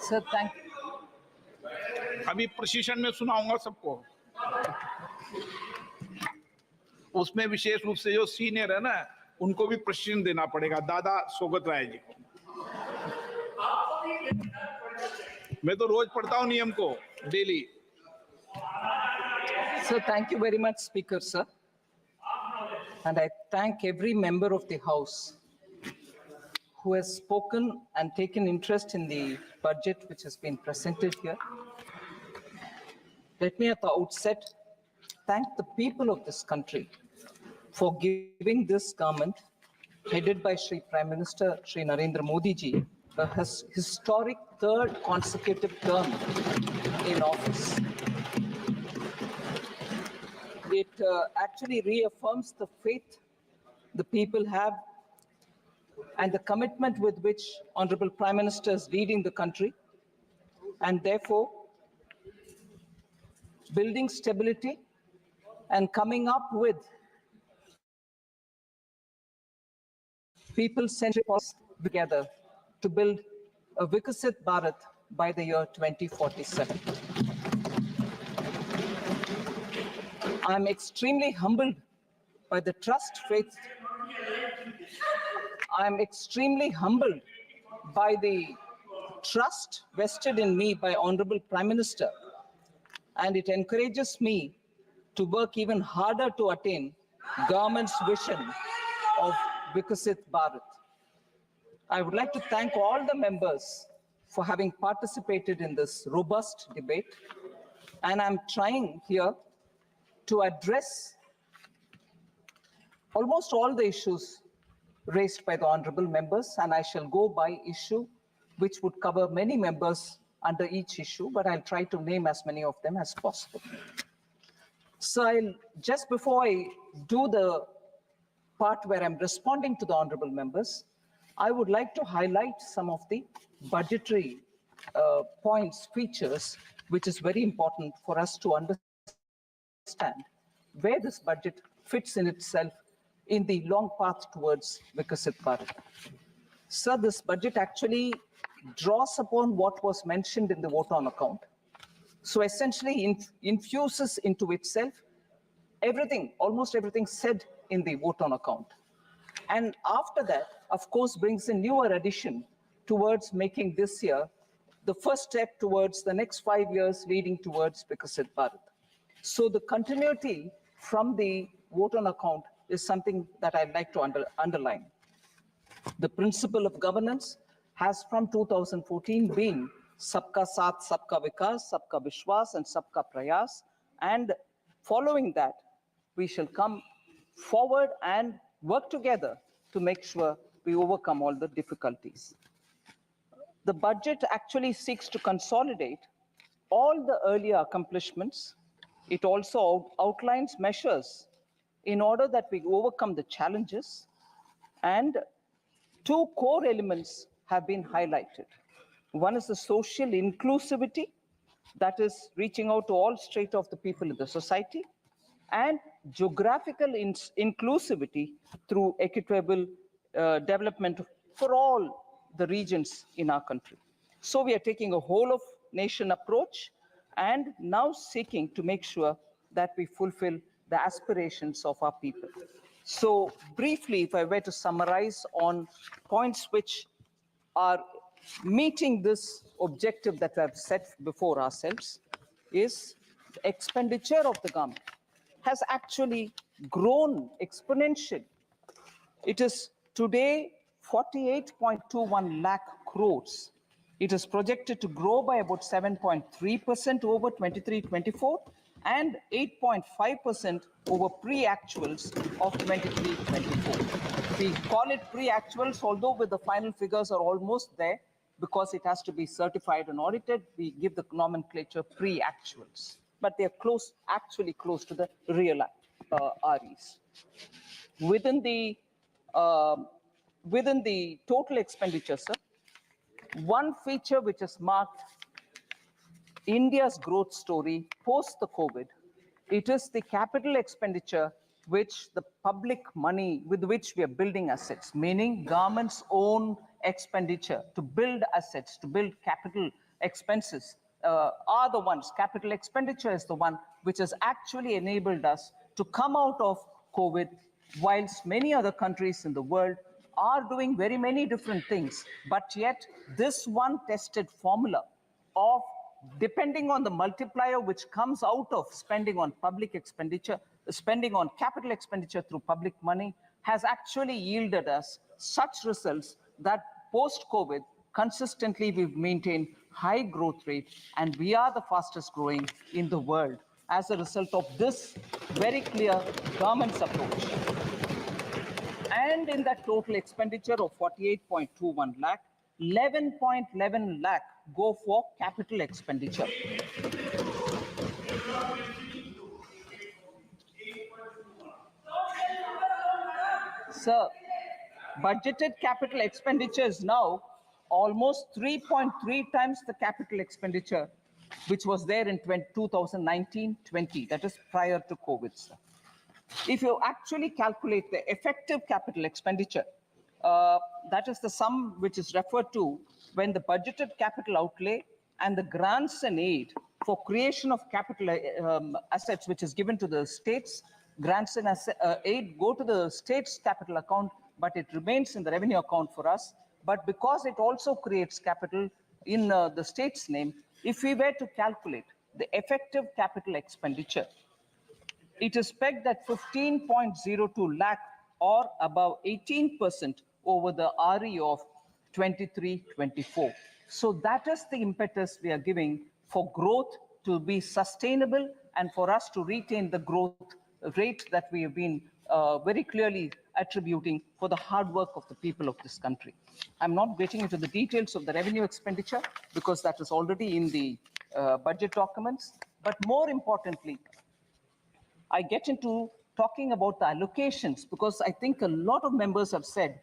Sir, thank अभी प्रशिक्षण में सुनाऊंगा सबको। उसमें विशेष रूप से जो सीनियर है ना, उनको भी प्रशिक्षण देना पड़ेगा। दादा सोगत राय जी को मैं तो रोज पढ़ता हूँ नियम को, daily. Sir, thank you very much, Speaker, sir. And I thank every member of the House who has spoken and taken interest in the budget which has been presented here. Let me at the outset thank the people of this country for giving this government, headed by Shri Prime Minister Shri Narendra Modi ji, a historic third consecutive term in office. It actually reaffirms the faith the people have and the commitment with which Honorable Prime Minister is leading the country, and therefore building stability and coming up with people-centric policies together to build a Vikasit Bharat by the year 2047. I'm extremely humbled by the faith. I'm extremely humbled by the trust vested in me by Honorable Prime Minister, and it encourages me to work even harder to attain government's vision of Vikasit Bharat. I would like to thank all the members for having participated in this robust debate, and I'm trying here to address almost all the issues raised by the honorable members, and I shall go by issue, which would cover many members under each issue, but I'll try to name as many of them as possible. So just before I do the part where I'm responding to the honorable members, I would like to highlight some of the budgetary points, features, which is very important for us to understand where this budget fits in itself in the long path towards Vikasit Bharat. Sir, this budget actually draws upon what was mentioned in the vote on account. So essentially infuses into itself everything, almost everything said in the vote on account. And after that, of course, brings a newer addition towards making this year the first step towards the next 5 years leading towards Vikasit Bharat. So the continuity from the vote on account is something that I'd like to underline. The principle of governance has from 2014 been Sabka Saath, Sabka Vikas, Sabka Vishwas, and Sabka Prayas. And following that, we shall come forward and work together to make sure we overcome all the difficulties. The budget actually seeks to consolidate all the earlier accomplishments. It also outlines measures in order that we overcome the challenges, and two core elements have been highlighted. One is the social inclusivity, that is reaching out to all strata of the people in the society, and geographical inclusivity through equitable development for all the regions in our country. So we are taking a whole of nation approach and now seeking to make sure that we fulfill the aspirations of our people. So briefly, if I were to summarize on points which are meeting this objective that I've set before ourselves, is the expenditure of the government has actually grown exponentially. It is today 48.21 lakh crores. It is projected to grow by about 7.3% over 23-24 and 8.5% over pre-actuals of 23-24. We call it pre-actuals, although with the final figures are almost there because it has to be certified and audited. We give the nomenclature pre-actuals, but they are close, actually close to the real REs. Within the total expenditure, sir, one feature which has marked India's growth story post the COVID, it is the capital expenditure which the public money with which we are building assets, meaning government's own expenditure to build assets, to build capital expenses are the ones, capital expenditure is the one which has actually enabled us to come out of COVID, whilst many other countries in the world are doing very many different things. But yet, this one tested formula of depending on the multiplier which comes out of spending on public expenditure, spending on capital expenditure through public money, has actually yielded us such results that post-COVID, consistently we've maintained high growth rate, and we are the fastest growing in the world as a result of this very clear government's approach. And in that total expenditure of 48.21 lakh, 11.11 lakh go for capital expenditure. Sir, budgeted capital expenditure is now almost 3.3 times the capital expenditure which was there in 2019-20, that is prior to COVID, sir. If you actually calculate the effective capital expenditure, that is the sum which is referred to when the budgeted capital outlay and the grants and aid for creation of capital assets which is given to the states, grants and aid go to the state's capital account, but it remains in the revenue account for us. But because it also creates capital in the state's name, if we were to calculate the effective capital expenditure, it is pegged at 15.02 lakh or above 18% over the RE of 23-24. So that is the impetus we are giving for growth to be sustainable and for us to retain the growth rate that we have been very clearly attributing for the hard work of the people of this country. I'm not getting into the details of the revenue expenditure because that is already in the budget documents. But more importantly, I get into talking about the allocations because I think a lot of members have said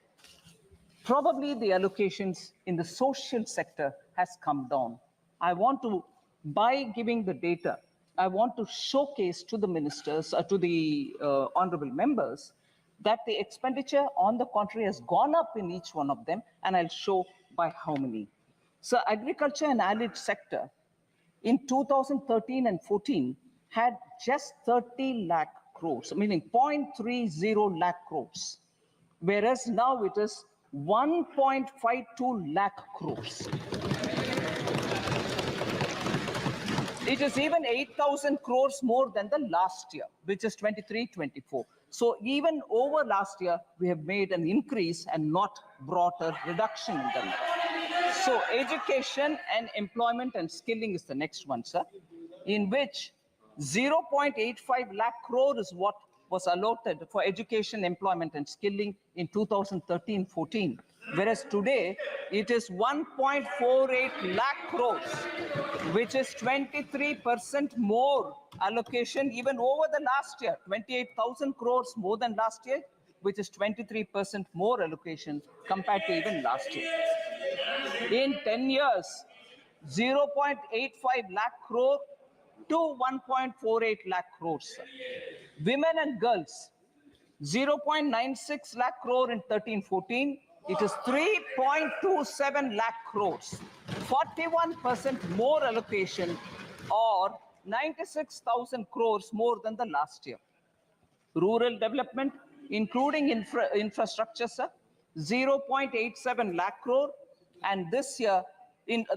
probably the allocations in the social sector has come down. I want to, by giving the data, I want to showcase to the ministers, to the honorable members, that the expenditure on the contrary has gone up in each one of them, and I'll show by how many. So agriculture and allied sector in 2013 and 14 had just 30 lakh crores, meaning 0.30 lakh crores, whereas now it is 1.52 lakh crores. It is even 8,000 crores more than the last year, which is 23-24. So even over last year, we have made an increase and not brought a reduction in them. So education and employment and skilling is the next one, sir, in which 0.85 lakh crore is what was allotted for education, employment and skilling in 2013-14. Whereas today, it is 1.48 lakh crores, which is 23% more allocation even over the last year, 28,000 crores more than last year, which is 23% more allocation compared to even last year. In 10 years, 0.85 lakh crore to 1.48 lakh crores. Women and girls, 0.96 lakh crore in 13-14. It is 3.27 lakh crores, 41% more allocation or 96,000 crores more than the last year. Rural development, including infrastructure, sir, 0.87 lakh crore, and this year,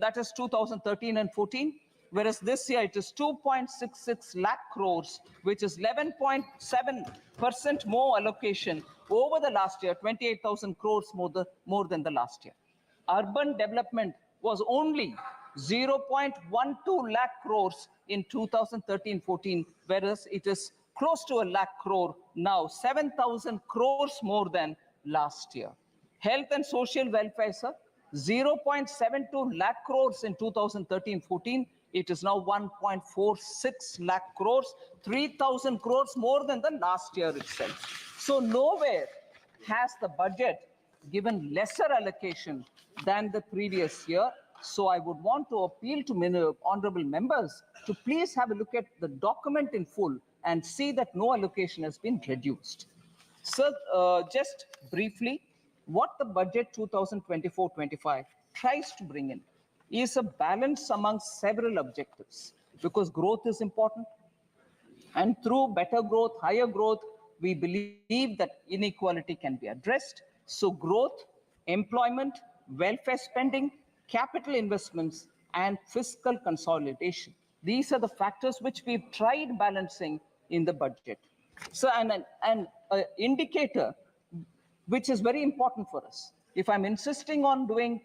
that is 2013 and 14, whereas this year it is 2.66 lakh crores, which is 11.7% more allocation over the last year, 28,000 crores more than the last year. Urban development was only 0.12 lakh crores in 2013-14, whereas it is close to a lakh crore now, 7,000 crores more than last year. Health and social welfare, sir, 0.72 lakh crores in 2013-14. It is now 1.46 lakh crores, 3,000 crores more than the last year itself. So nowhere has the budget given lesser allocation than the previous year. So I would want to appeal to honorable members to please have a look at the document in full and see that no allocation has been reduced. Sir, just briefly, what the budget 2024-25 tries to bring in is a balance among several objectives, because growth is important. And through better growth, higher growth, we believe that inequality can be addressed. So growth, employment, welfare spending, capital investments, and fiscal consolidation. These are the factors which we've tried balancing in the budget. So an indicator which is very important for us. If I'm insisting on doing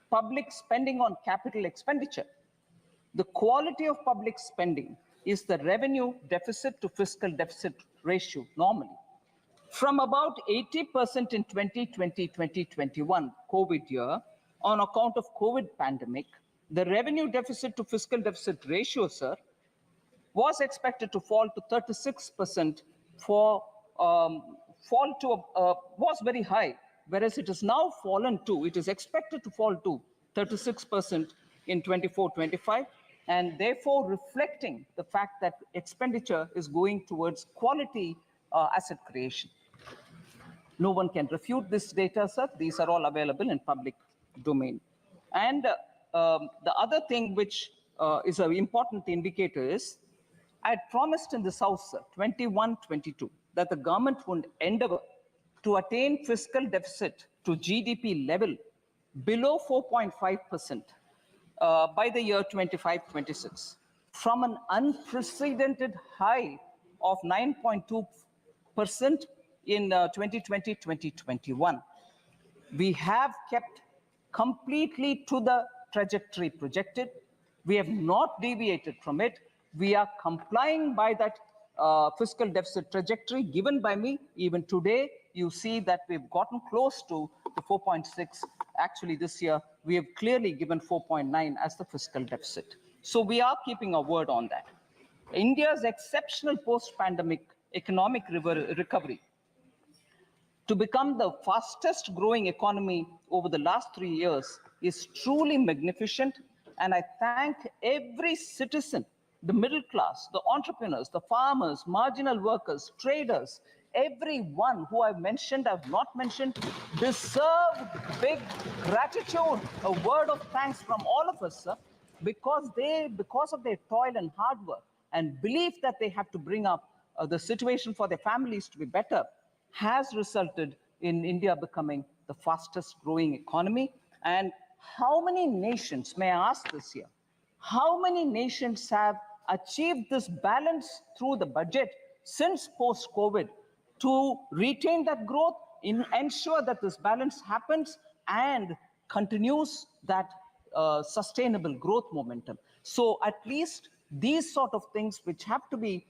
public spending on capital expenditure, the quality of public spending is the revenue deficit to fiscal deficit ratio normally. From about 80% in 2020-2021 COVID year, on account of COVID pandemic, the revenue deficit to fiscal deficit ratio, sir, was expected to fall to 36% was very high, whereas it has now fallen to, it is expected to fall to 36% in 24-25, and therefore reflecting the fact that expenditure is going towards quality asset creation. No one can refute this data, sir. These are all available in public domain. And the other thing which is an important indicator is, I had promised in this House, sir, 21-22, that the government would endeavor to attain fiscal deficit to GDP level below 4.5% by the year 25-26, from an unprecedented high of 9.2% in 2020-2021. We have kept completely to the trajectory projected. We have not deviated from it. We are complying by that fiscal deficit trajectory given by me. Even today, you see that we've gotten close to the 4.6. Actually, this year, we have clearly given 4.9 as the fiscal deficit. So we are keeping our word on that. India's exceptional post-pandemic economic recovery to become the fastest growing economy over the last 3 years is truly magnificent. And I thank every citizen, the middle class, the entrepreneurs, the farmers, marginal workers, traders, everyone who I've mentioned, I've not mentioned, deserve big gratitude, a word of thanks from all of us, sir, because of their toil and hard work and belief that they have to bring up the situation for their families to be better, has resulted in India becoming the fastest growing economy. And how many nations, may I ask this year, how many nations have achieved this balance through the budget since post-COVID to retain that growth, ensure that this balance happens and continues that sustainable growth momentum? So at least these sort of things which have to be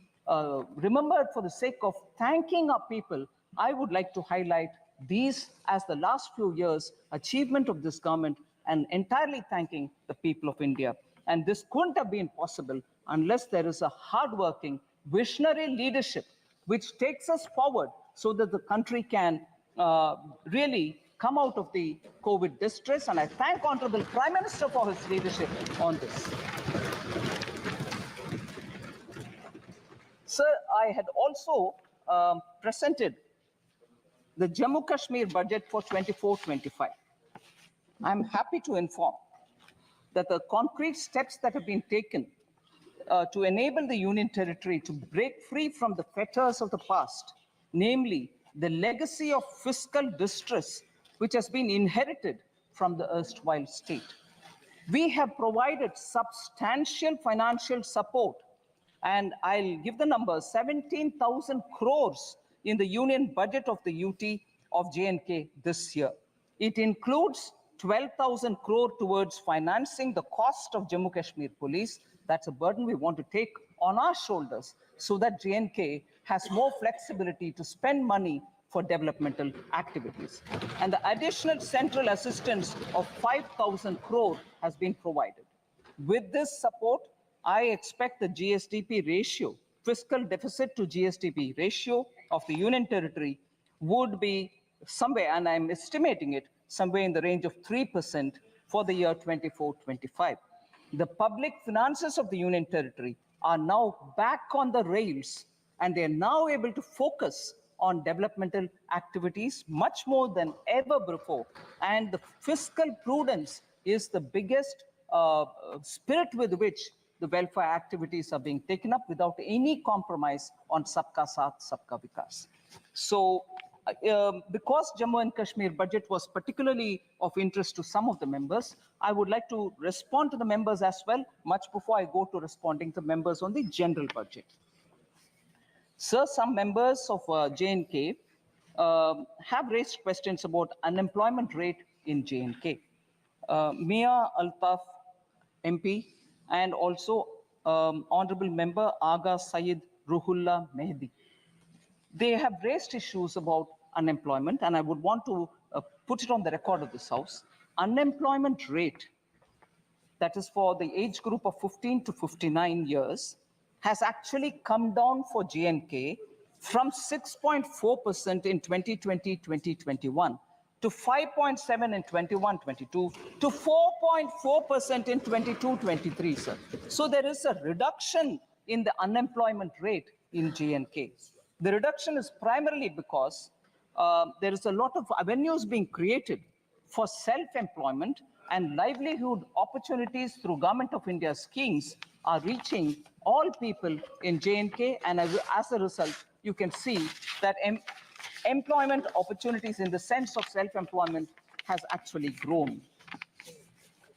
remembered for the sake of thanking our people, I would like to highlight these as the last few years' achievement of this government and entirely thanking the people of India. And this couldn't have been possible unless there is a hardworking, visionary leadership which takes us forward so that the country can really come out of the COVID distress. And I thank Honorable Prime Minister for his leadership on this. Sir, I had also presented the Jammu Kashmir budget for 24-25. I'm happy to inform that the concrete steps that have been taken to enable the Union Territory to break free from the fetters of the past, namely the legacy of fiscal distress which has been inherited from the erstwhile state. We have provided substantial financial support, and I'll give the number, 17,000 crores in the union budget of the UT of J&K this year. It includes 12,000 crore towards financing the cost of Jammu Kashmir Police. That's a burden we want to take on our shoulders so that J&K has more flexibility to spend money for developmental activities. And the additional central assistance of 5,000 crore has been provided. With this support, I expect the GSDP ratio, fiscal deficit to GSDP ratio of the Union Territory would be somewhere, and I'm estimating it, somewhere in the range of 3% for the year 24-25. The public finances of the Union Territory are now back on the rails, and they're now able to focus on developmental activities much more than ever before. And the fiscal prudence is the biggest spirit with which the welfare activities are being taken up without any compromise on Sabka Saath, Sabka Vikas. So, because Jammu and Kashmir budget was particularly of interest to some of the members, I would like to respond to the members as well, much before I go to responding to members on the general budget. Sir, some members of J&K have raised questions about unemployment rate in J&K. Mia Altaf MP and also Honorable Member Aga Syed Ruhullah Mehdi. They have raised issues about unemployment, and I would want to put it on the record of this House. Unemployment rate, that is for the age group of 15 to 59 years, has actually come down for J&K from 6.4% in 2020-2021 to 5.7 in 21-22 to 4.4% in 22-23, sir. So there is a reduction in the unemployment rate in J&K. The reduction is primarily because there is a lot of avenues being created for self-employment, and livelihood opportunities through Government of India schemes are reaching all people in J&K, and as a result, you can see that employment opportunities in the sense of self-employment has actually grown.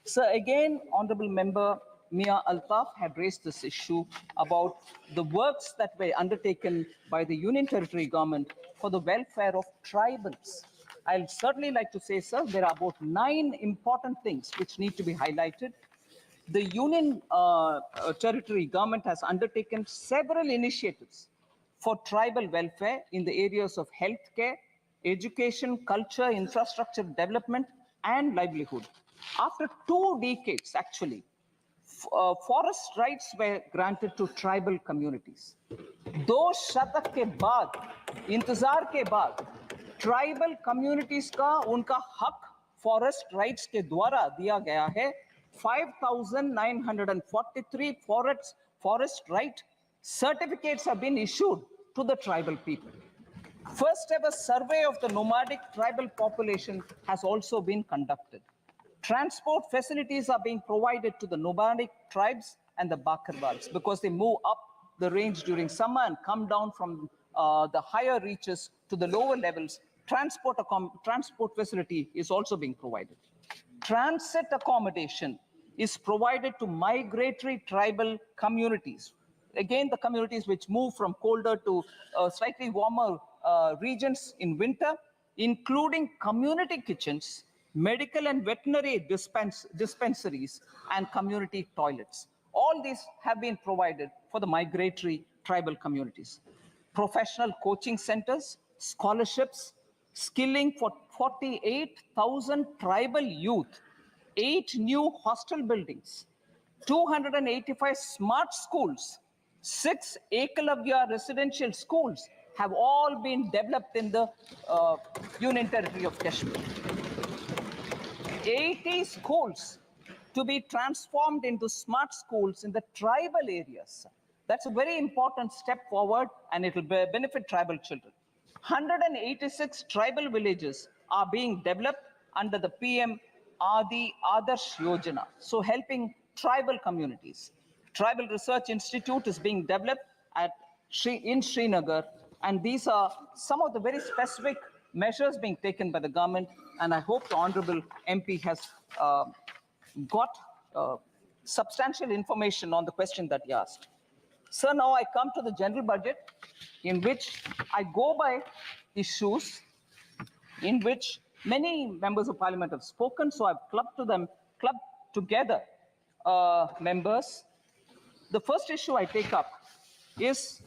So again, Honorable Member Mia Altaf had raised this issue about the works that were undertaken by the Union Territory government for the welfare of tribals. I'll certainly like to say, sir, there are about 9 important things which need to be highlighted. The Union Territory government has undertaken several initiatives for tribal welfare in the areas of healthcare, education, culture, infrastructure development, and livelihood. After 2 decades, actually, forest rights were granted to tribal communities. 2 शतक के बाद, इंतजार के बाद, tribal communities का उनका हक forest rights के द्वारा दिया गया है. 5,943 forest right certificates have been issued to the tribal people. First ever survey of the nomadic tribal population has also been conducted. Transport facilities are being provided to the nomadic tribes and the Bakarwals because they move up the range during summer and come down from the higher reaches to the lower levels. Transport facility is also being provided. Transit accommodation is provided to migratory tribal communities. Again, the communities which move from colder to slightly warmer regions in winter, including community kitchens, medical and veterinary dispensaries, and community toilets. All these have been provided for the migratory tribal communities. Professional coaching centers, scholarships, skilling for 48,000 tribal youth, 8 new hostel buildings, 285 smart schools, 6 Ekalavya residential schools have all been developed in the Union Territory of Kashmir. 80 schools to be transformed into smart schools in the tribal areas. That's a very important step forward, and it will benefit tribal children. 186 tribal villages are being developed under the PM Adi Adarsh Yojana, so helping tribal communities. Tribal Research Institute is being developed in Srinagar, and these are some of the very specific measures being taken by the government, and I hope the Honorable MP has got substantial information on the question that he asked. Sir, now I come to the general budget, in which I go by issues in which many members of parliament have spoken, so I've clubbed together members. The first issue I take up is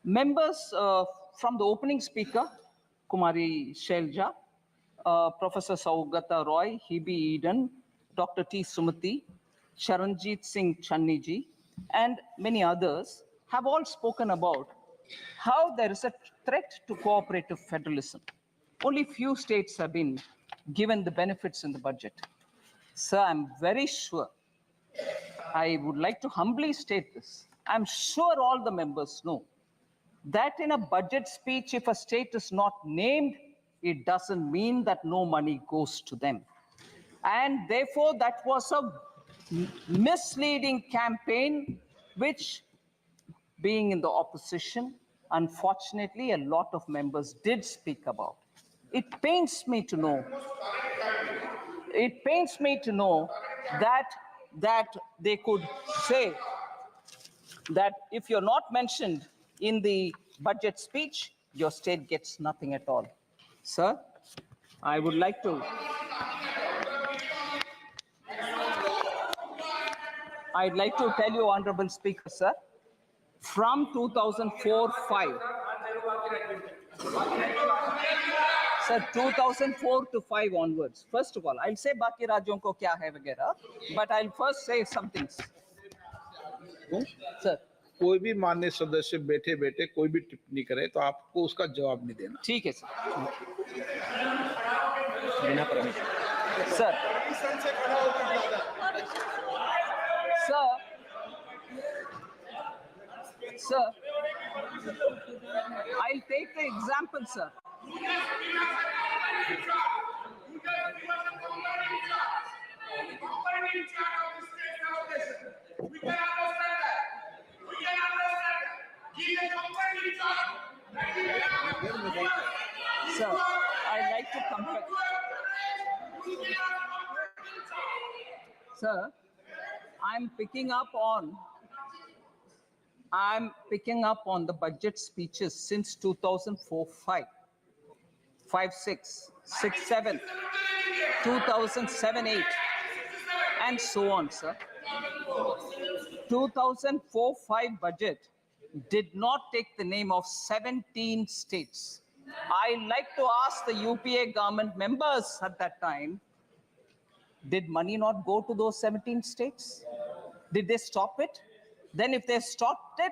members from the opening speaker, Kumari Shelja, Professor Saugata Roy, Hebe Eden, Dr. T. Sumati, Charanjit Singh Channiji, and many others have all spoken about how there is a threat to cooperative federalism. Only few states have been given the benefits in the budget. Sir, I'm very sure, I would like to humbly state this, I'm sure all the members know that in a budget speech, if a state is not named, it doesn't mean that no money goes to them. And therefore, that was a misleading campaign, which, being in the opposition, unfortunately, a lot of members did speak about. It pains me to know. It pains me to know that they could say that if you're not mentioned in the budget speech, your state gets nothing at all. Sir, I would like to. I'd like to tell you, Honorable Speaker, sir, from 2004-5, sir, 2004 to 5 onwards. First of all, I'll say बाकी राज्यों को क्या है वगैरह, but I'll first say some things. Sir, कोई भी माननीय सदस्य बैठे बैठे कोई भी टिप्पणी करे तो आपको उसका जवाब नहीं देना। ठीक है sir. Sir, sir, I'll take the example, sir. Sir, I'd like to compare. Sir, I'm picking up on the budget speeches since 2004-5, 5-6, 6-7, 2007-8, and so on, sir. 2004-5 budget did not take the name of 17 states. I like to ask the UPA government members at that time, did money not go to those 17 states? Did they stop it? Then if they stopped it,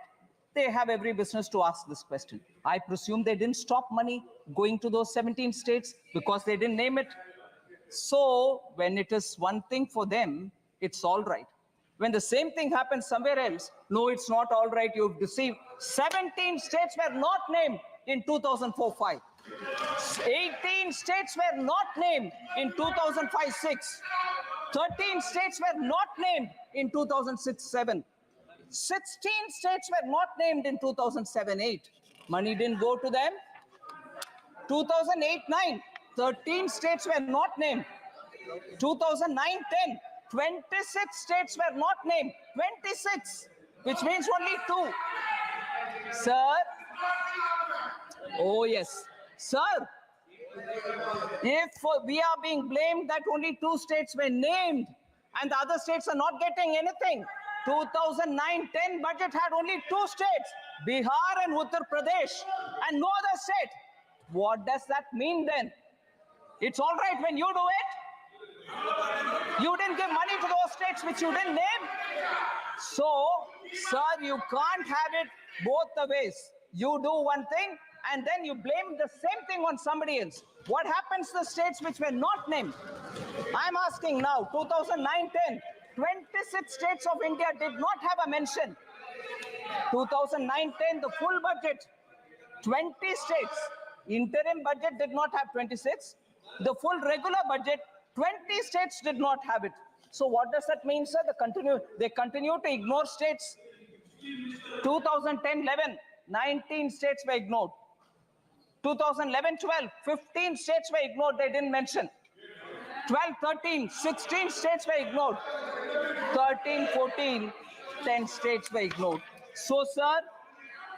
they have every business to ask this question. I presume they didn't stop money going to those 17 states because they didn't name it. So when it is one thing for them, it's all right. When the same thing happens somewhere else, no, it's not all right, you've deceived. 17 states were not named in 2004-5. 18 states were not named in 2005-6. 13 states were not named in 2006-7. 16 states were not named in 2007-8. Money didn't go to them. 2008-9, 13 states were not named. 2009-10, 26 states were not named. 26, which means only 2. Sir, oh yes, sir, if we are being blamed that only 2 states were named and the other states are not getting anything, 2009-10 budget had only 2 states, Bihar and Uttar Pradesh, and no other state. What does that mean then? It's all right when you do it. You didn't give money to those states which you didn't name. So, sir, you can't have it both the ways. You do one thing and then you blame the same thing on somebody else. What happens to the states which were not named? I'm asking now, 2009-10, 26 states of India did not have a mention. 2009-10, the full budget, 20 states. Interim budget did not have 26. The full regular budget, 20 states did not have it. So what does that mean, sir? They continue to ignore states. 2010-11, 19 states were ignored. 2011-12, 15 states were ignored, they didn't mention. 12-13, 16 states were ignored. 13-14, 10 states were ignored. So, sir,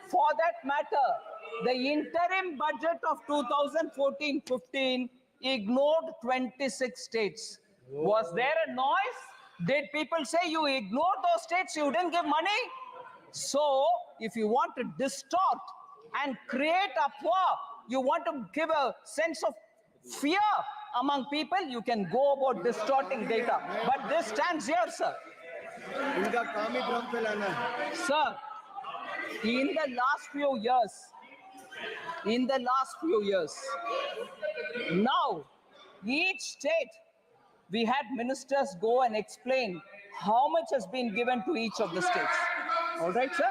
for that matter, the interim budget of 2014-15 ignored 26 states. Was there a noise? Did people say you ignored those states, you didn't give money? So, if you want to distort and create a poor, you want to give a sense of fear among people, you can go about distorting data. But this stands here, sir. Sir, in the last few years, now each state, we had ministers go and explain how much has been given to each of the states. All right, sir?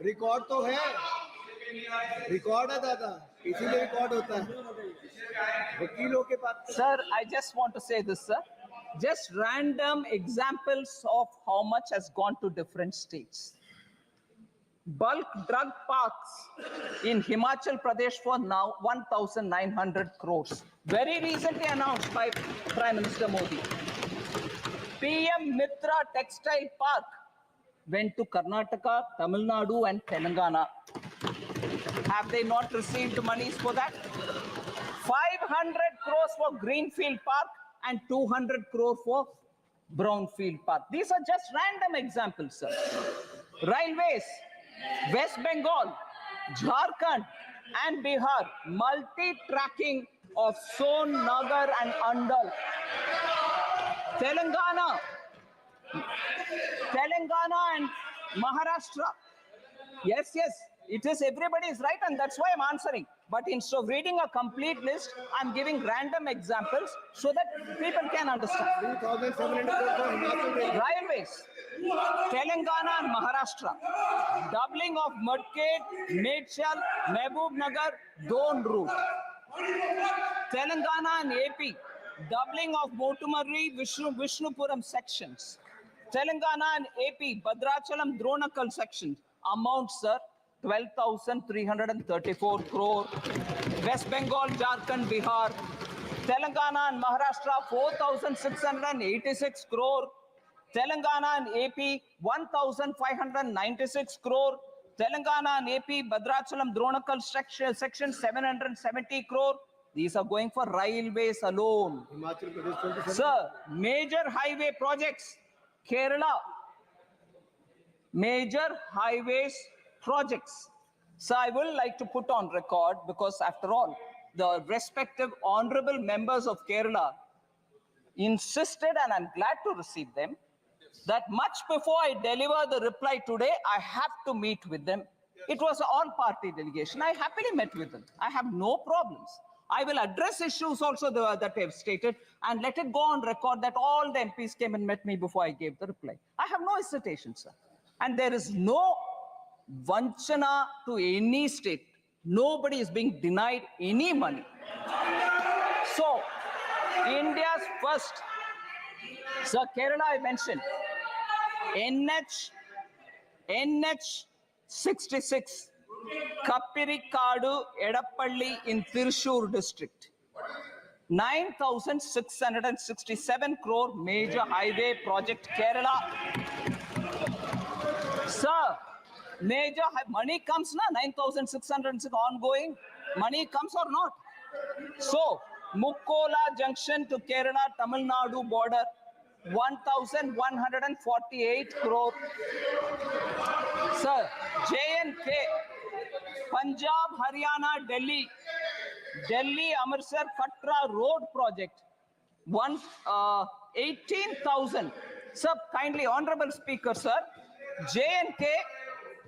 Record तो है, record है दादा। इसीलिए record होता है वकीलों के पास। Sir, I just want to say this, sir. Just random examples of how much has gone to different states. Bulk drug parks in Himachal Pradesh for now 1,900 crores. Very recently announced by Prime Minister Modi. PM Mitra Textile Park went to Karnataka, Tamil Nadu and Telangana. Have they not received monies for that? 500 crores for Greenfield Park and 200 crore for Brownfield Park. These are just random examples, sir. Railways, West Bengal, Jharkhand and Bihar, multi-tracking of Son, Nagar and Andal. Telangana and Maharashtra. Yes, it is, everybody is right, and that's why I'm answering. But instead of reading a complete list, I'm giving random examples so that people can understand. 2,700 crore for Himachal Railway. Railways, Telangana and Maharashtra, doubling of Mudkate, Medchal, Mehboob Nagar, Don route. Telangana and AP, doubling of Motumarri, Vishnupuram sections. Telangana and AP, Bhadrachalam, Dronakal sections. Amount, sir, 12,334 crore. West Bengal, Jharkhand, Bihar. Telangana and Maharashtra, 4,686 crore. Telangana and AP, 1,596 crore. Telangana and AP, Bhadrachalam, Dronakal section, 770 crore. These are going for railways alone. Himachal Pradesh 27. Sir, major highway projects, Kerala, major highways projects. So I will like to put on record, because after all, the respective honorable members of Kerala insisted, and I'm glad to receive them, that much before I deliver the reply today, I have to meet with them. It was an all-party delegation. I happily met with them. I have no problems. I will address issues also that I have stated, and let it go on record that all the MPs came and met me before I gave the reply. I have no hesitation, sir. And there is no vanchana to any state. Nobody is being denied any money. So, India's first, sir, Kerala I mentioned, NH 66, Kappirikadu, Edappalli in Thrissur district. 9,667 crore major highway project, Kerala. Sir, major money comes na, 9,606 ongoing. Money comes or not? So, Mukkola junction to Kerala, Tamil Nadu border, 1,148 crore. Sir, J&K, Punjab, Haryana, Delhi, Amritsar, Katra road project, 18,000. Sir, kindly, honorable speaker, sir, J&K,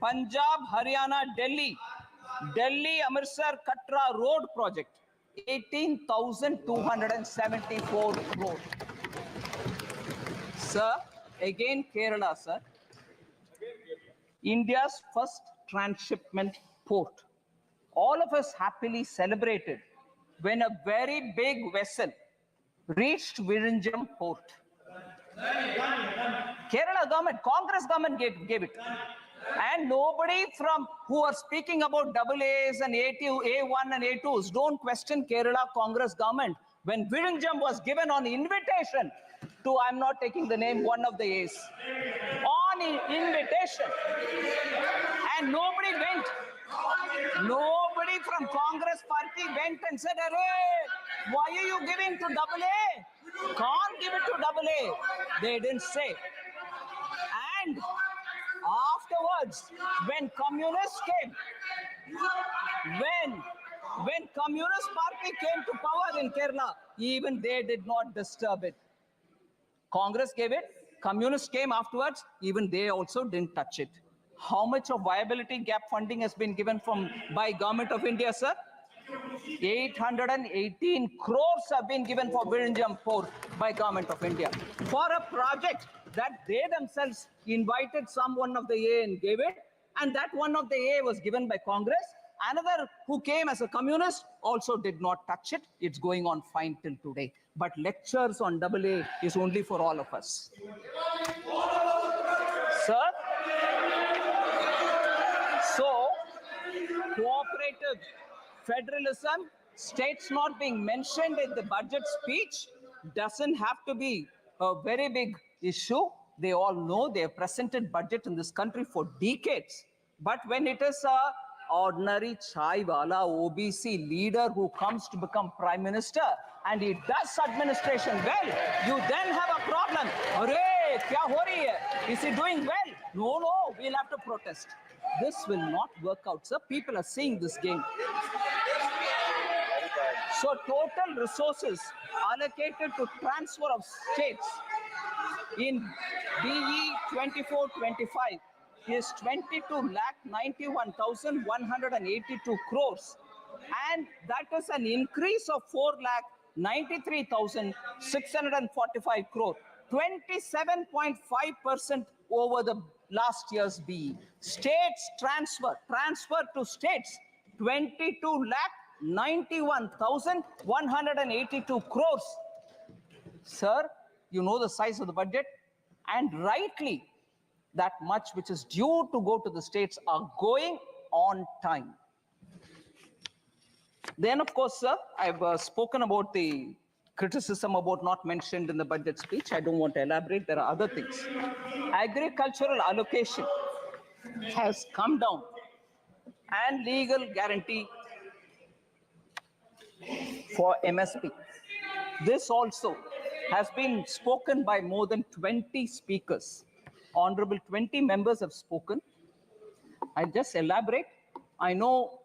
Punjab, Haryana, Delhi, Amritsar, Katra road project, 18,274 crore. Sir, again Kerala, sir. India's first transshipment port. All of us happily celebrated when a very big vessel reached Virinjam port. Kerala government, Congress government gave it. And nobody from who are speaking about AAs and A2, A1 and A2s don't question Kerala Congress government when Virinjam was given on invitation to, I'm not taking the name, one of the A's. On invitation. And nobody went. Nobody from Congress party went and said, "Arey, why are you giving to AA? Can't give it to AA." They didn't say. And afterwards, when communists came, when Communist Party came to power in Kerala, even they did not disturb it. Congress gave it, communists came afterwards, even they also didn't touch it. How much of viability gap funding has been given by Government of India, sir? 818 crores have been given for Virinjam Port by Government of India for a project that they themselves invited one of the A and gave it, and that one of the A was given by Congress, Another who came as a communist also did not touch it. It's going on fine till today. But lectures on AA is only for all of us. Sir, so cooperative federalism, states not being mentioned in the budget speech, doesn't have to be a very big issue. They all know they have presented budget in this country for decades. But when it is a ordinary chai wala OBC leader who comes to become prime minister and he does administration well, you then have a problem. Arey, kya ho rahi hai? Is he doing well? No, we'll have to protest. This will not work out, sir. People are seeing this game. So total resources allocated to transfer of states in BE 24-25 is 22,91,182 crores. And that is an increase of 4,93,645 crore. 27.5% over the last year's BE. States transfer to states, 22,91,182 crores. Sir, you know the size of the budget, and rightly, that much which is due to go to the states are going on time. Then, of course, sir, I've spoken about the criticism about not mentioned in the budget speech. I don't want to elaborate. There are other things. Agricultural allocation has come down, and legal guarantee for MSP. This also has been spoken by more than 20 speakers. Honorable 20 members have spoken. I'll just elaborate. I know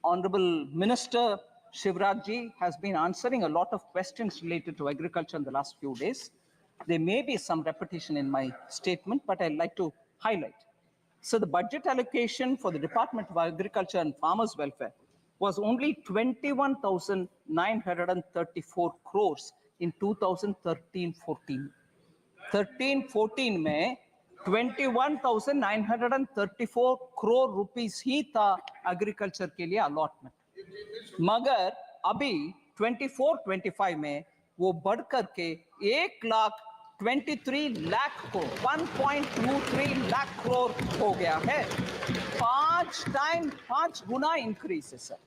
Honorable Minister Shivraj Ji has been answering a lot of questions related to agriculture in the last few days. There may be some repetition in my statement, but I'd like to highlight. So the budget allocation for the Department of Agriculture and Farmers Welfare was only 21,934 crores in 2013-14. 13-14 में 21,934 crore rupees ही था agriculture के लिए allotment. मगर अभी 24-25 में वो बढ़ करके 1,23 लाख को 1.23 लाख करोड़ हो गया है. 5 गुना increase है sir.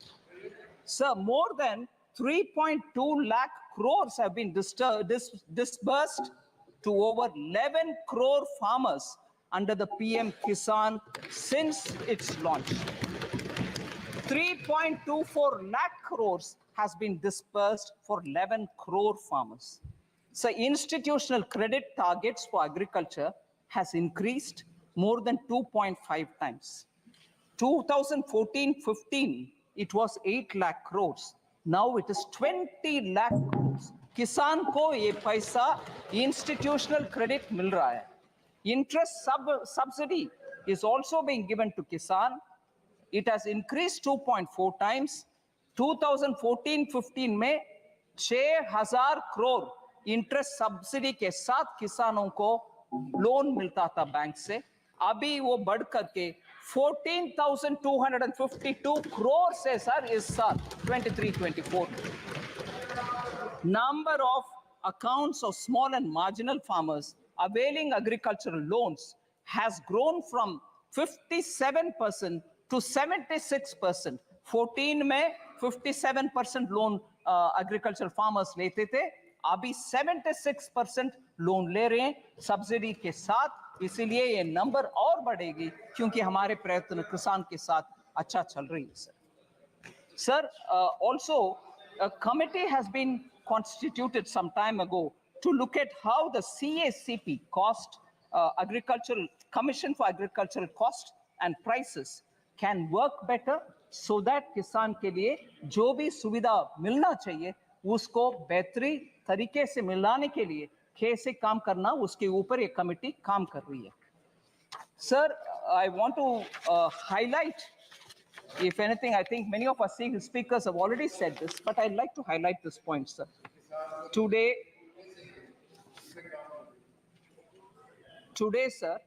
Sir, more than 3.2 lakh crores have been disbursed to over 11 crore farmers under the PM Kisan since its launch. 3.24 lakh crores has been disbursed for 11 crore farmers. So institutional credit targets for agriculture has increased more than 2.5 times. 2014-15, it was 8 lakh crores. Now it is 20 lakh crores. किसान को ये पैसा institutional credit मिल रहा है. Interest subsidy is also being given to kisan. It has increased 2.4 times. 2014-15 में 6,000 crore interest subsidy के साथ किसानों को लोन मिलता था बैंक से. अभी वो बढ़ करके 14,252 crore से सर इस साल 23-24. Number of accounts of small and marginal farmers availing agricultural loans has grown from 57% to 76%. 14 में 57% loan agricultural farmers लेते थे. अभी 76% लोन ले रहे हैं सब्सिडी के साथ. इसीलिए ये नंबर और बढ़ेगी क्योंकि हमारे प्रयत्न किसान के साथ अच्छा चल रही है sir. Sir, also a committee has been constituted some time ago to look at how the CACP cost, agricultural commission for agricultural cost and prices can work better so that किसान के लिए जो भी सुविधा मिलना चाहिए उसको बेहतरी तरीके से मिलाने के लिए कैसे काम करना उसके ऊपर ये कमेटी काम कर रही है. Sir, I want to highlight, if anything, I think many of our speakers have already said this, but I'd like to highlight this point, sir. Today, sir,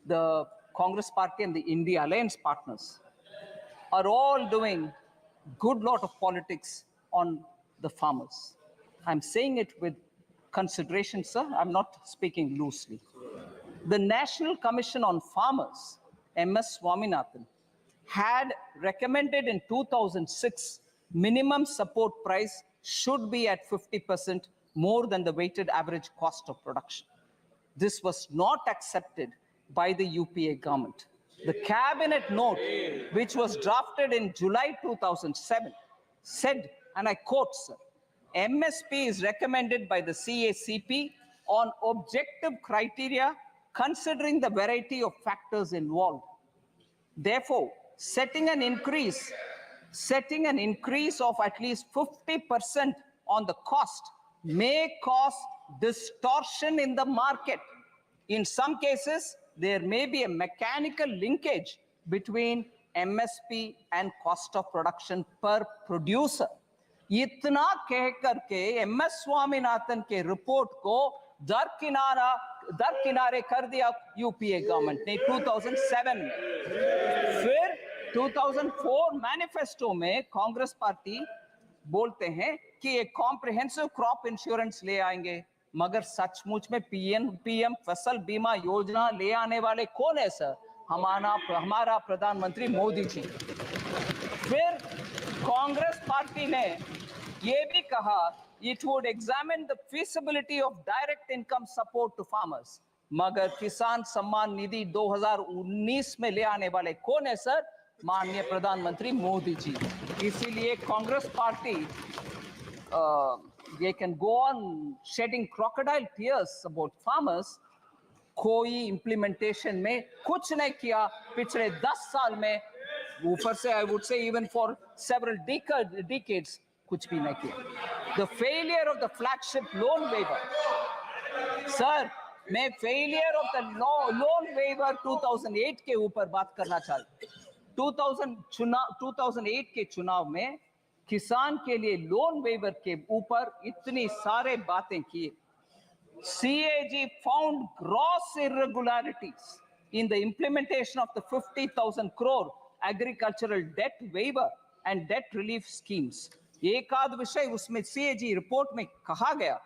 the Congress Party and the India Alliance partners are all doing good lot of politics on the farmers. I'm saying it with consideration, sir. I'm not speaking loosely. The National Commission on Farmers, MS Swaminathan, had recommended in 2006 minimum support price should be at 50% more than the weighted average cost of production. This was not accepted by the UPA government. The cabinet note, which was drafted in July 2007, said, and I quote, sir, MSP is recommended by the CACP on objective criteria considering the variety of factors involved. Therefore, setting an increase of at least 50% on the cost may cause distortion in the market. In some cases, there may be a mechanical linkage between MSP and cost of production per producer. इतना कह करके MS Swaminathan के report को दरकिनारे कर दिया UPA government ने 2007 में। फिर 2004 मैनिफेस्टो में कांग्रेस पार्टी बोलते हैं कि एक कॉम्प्रिहेंसिव क्रॉप इंश्योरेंस ले आएंगे, मगर सचमुच में पीएम फसल बीमा योजना ले आने वाले कौन है सर? हमारा प्रधानमंत्री मोदी जी। फिर कांग्रेस पार्टी ने ये भी कहा it would examine the feasibility of direct income support to farmers, मगर किसान सम्मान निधि 2019 में ले आने वाले कौन है सर? माननीय प्रधानमंत्री मोदी जी। इसीलिए Congress party they can go on shedding crocodile tears about farmers, कोई implementation में कुछ नहीं किया पिछले 10 साल में, ऊपर से I would say even for several decades कुछ भी नहीं किया। The failure of the flagship loan waiver, sir, मैं failure of the loan waiver 2008 के ऊपर बात करना चाहता हूँ। 2008 के चुनाव में किसान के लिए लोन वेवर के ऊपर इतनी सारे बातें की। CAG found gross irregularities in the implementation of the 50,000 crore agricultural debt waiver and debt relief schemes. एक आध विषय उसमें CAG रिपोर्ट में कहा गया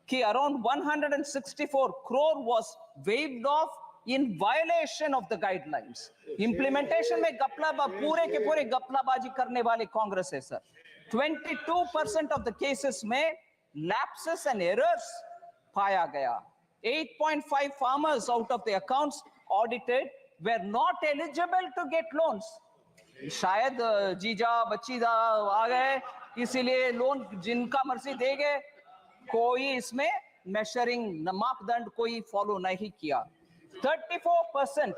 कि around 164 crore was waived off in violation of the guidelines. Implementation में पूरे के पूरे गपलाबाजी करने वाले कांग्रेस है सर। 22% of the cases में lapses and errors पाया गया। 8.5 farmers out of the accounts audited were not eligible to get loans. शायद जीजा बच्चीदा आ गए इसीलिए लोन जिनका मर्जी दे गए, कोई इसमें मेजरिंग मापदंड कोई फॉलो नहीं किया। 34%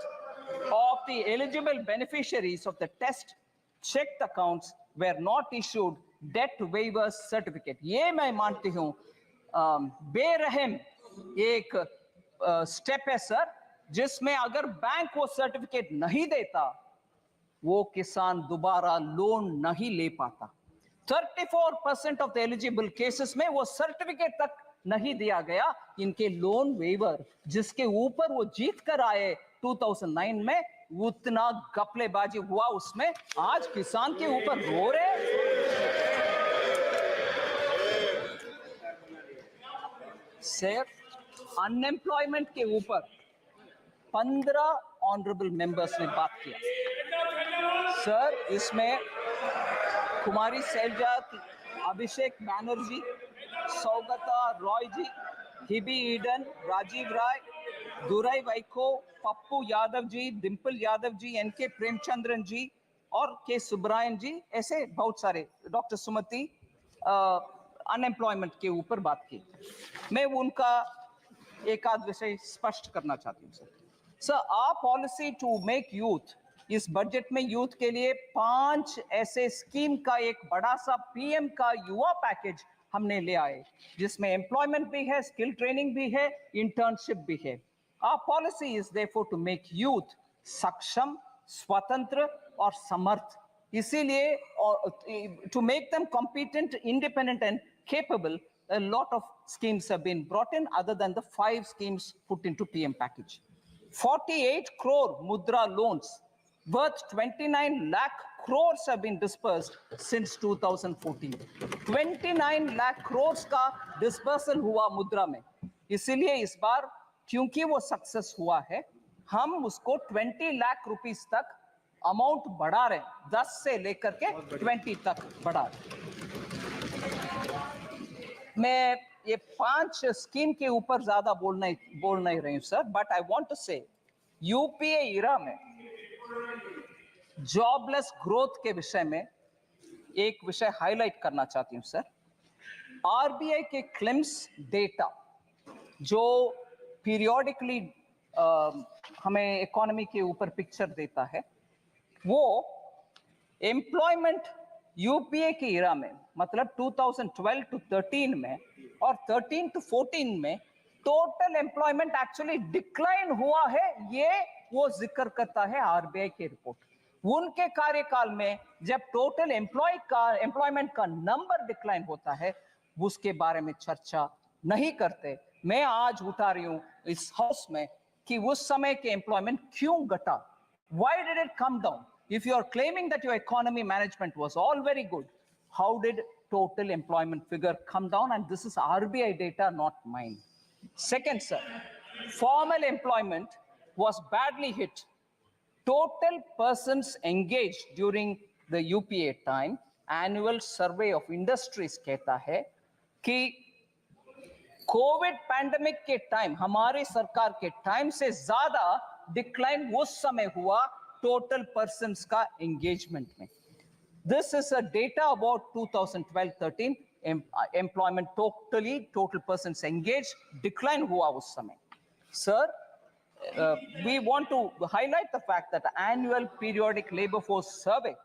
of the eligible beneficiaries of the test checked accounts were not issued debt waiver certificate. ये मैं मानती हूँ बेरहम एक स्टेप है सर, जिसमें अगर बैंक वो सर्टिफिकेट नहीं देता वो किसान दोबारा लोन नहीं ले पाता। 34% of the eligible cases में वो सर्टिफिकेट तक नहीं दिया गया। इनके लोन वेवर जिसके ऊपर वो जीत कर आए 2009 में, उतना गपलेबाजी हुआ उसमें, आज किसान के ऊपर रो रहे। सर, अनएम्प्लॉयमेंट के ऊपर 15 ऑनरेबल मेंबर्स ने बात किया। सर, इसमें कुमारी सैलजा, अभिषेक बैनर्जी, सौगता रॉय जी, हिबी ईडन, राजीव राय, दुराई वाइको, पप्पू यादव जी, डिम्पल यादव जी, एनके प्रेमचंद्रन जी और के सुब्रायन जी, ऐसे बहुत सारे, डॉक्टर सुमति, अनएम्प्लॉयमेंट के ऊपर बात की। मैं उनका एक आध विषय स्पष्ट करना चाहती हूँ sir. Our policy to make youth, इस बजट में यूथ के लिए 5 ऐसे स्कीम का एक बड़ा सा पीएम का युवा पैकेज हमने ले आए, जिसमें एम्प्लॉयमेंट भी है, स्किल ट्रेनिंग भी है, इंटर्नशिप भी है। Our policy is therefore to make youth सक्षम, स्वतंत्र और समर्थ। इसीलिए to make them competent, independent and capable, a lot of schemes have been brought in other than the 5 schemes put into PM package. 48 crore mudra loans worth 29 lakh crores have been dispersed since 2014. 29 lakh crores का dispersal हुआ मुद्रा में. इसीलिए इस बार क्योंकि वो success हुआ है, हम उसको 20 लाख रुपीस तक अमाउंट बढ़ा रहे हैं, 10 से लेकर के 20 तक बढ़ा रहे हैं. मैं ये 5 स्कीम के ऊपर ज्यादा बोल नहीं रही हूं sir, but I want to say UPA era में जॉबलेस ग्रोथ के विषय में एक विषय हाईलाइट करना चाहती हूं सर. आरबीआई के क्लेम्स डेटा जो पीरियोडिकली हमें इकोनॉमी के ऊपर पिक्चर देता है, वो एम्प्लॉयमेंट यूपीए के इरा में मतलब 2012 टू 13 में और 13 टू 14 में टोटल एम्प्लॉयमेंट एक्चुअली डिक्लाइन हुआ है, ये वो जिक्र करता है आरबीआई की रिपोर्ट. उनके कार्यकाल में जब टोटल एम्प्लॉयमेंट का नंबर डिक्लाइन होता है, उसके बारे में चर्चा नहीं करते. मैं आज उठा रही हूं इस हाउस में कि उस समय के एम्प्लॉयमेंट क्यों घटा. Why did it come down? If you are claiming that your economy management was all very good, how did total employment figure come down? And this is RBI data, not mine. Second, sir, formal employment was badly hit. Total persons engaged during the UPA time, annual survey of industries कहता है कि Covid pandemic के time, हमारी सरकार के time से ज्यादा decline उस समय हुआ टोटल पर्सन्स का एंगेजमेंट में. This is a data about 2012-13 employment total persons engage decline हुआ उस समय. Sir, we want to highlight the fact that the annual periodic labor force survey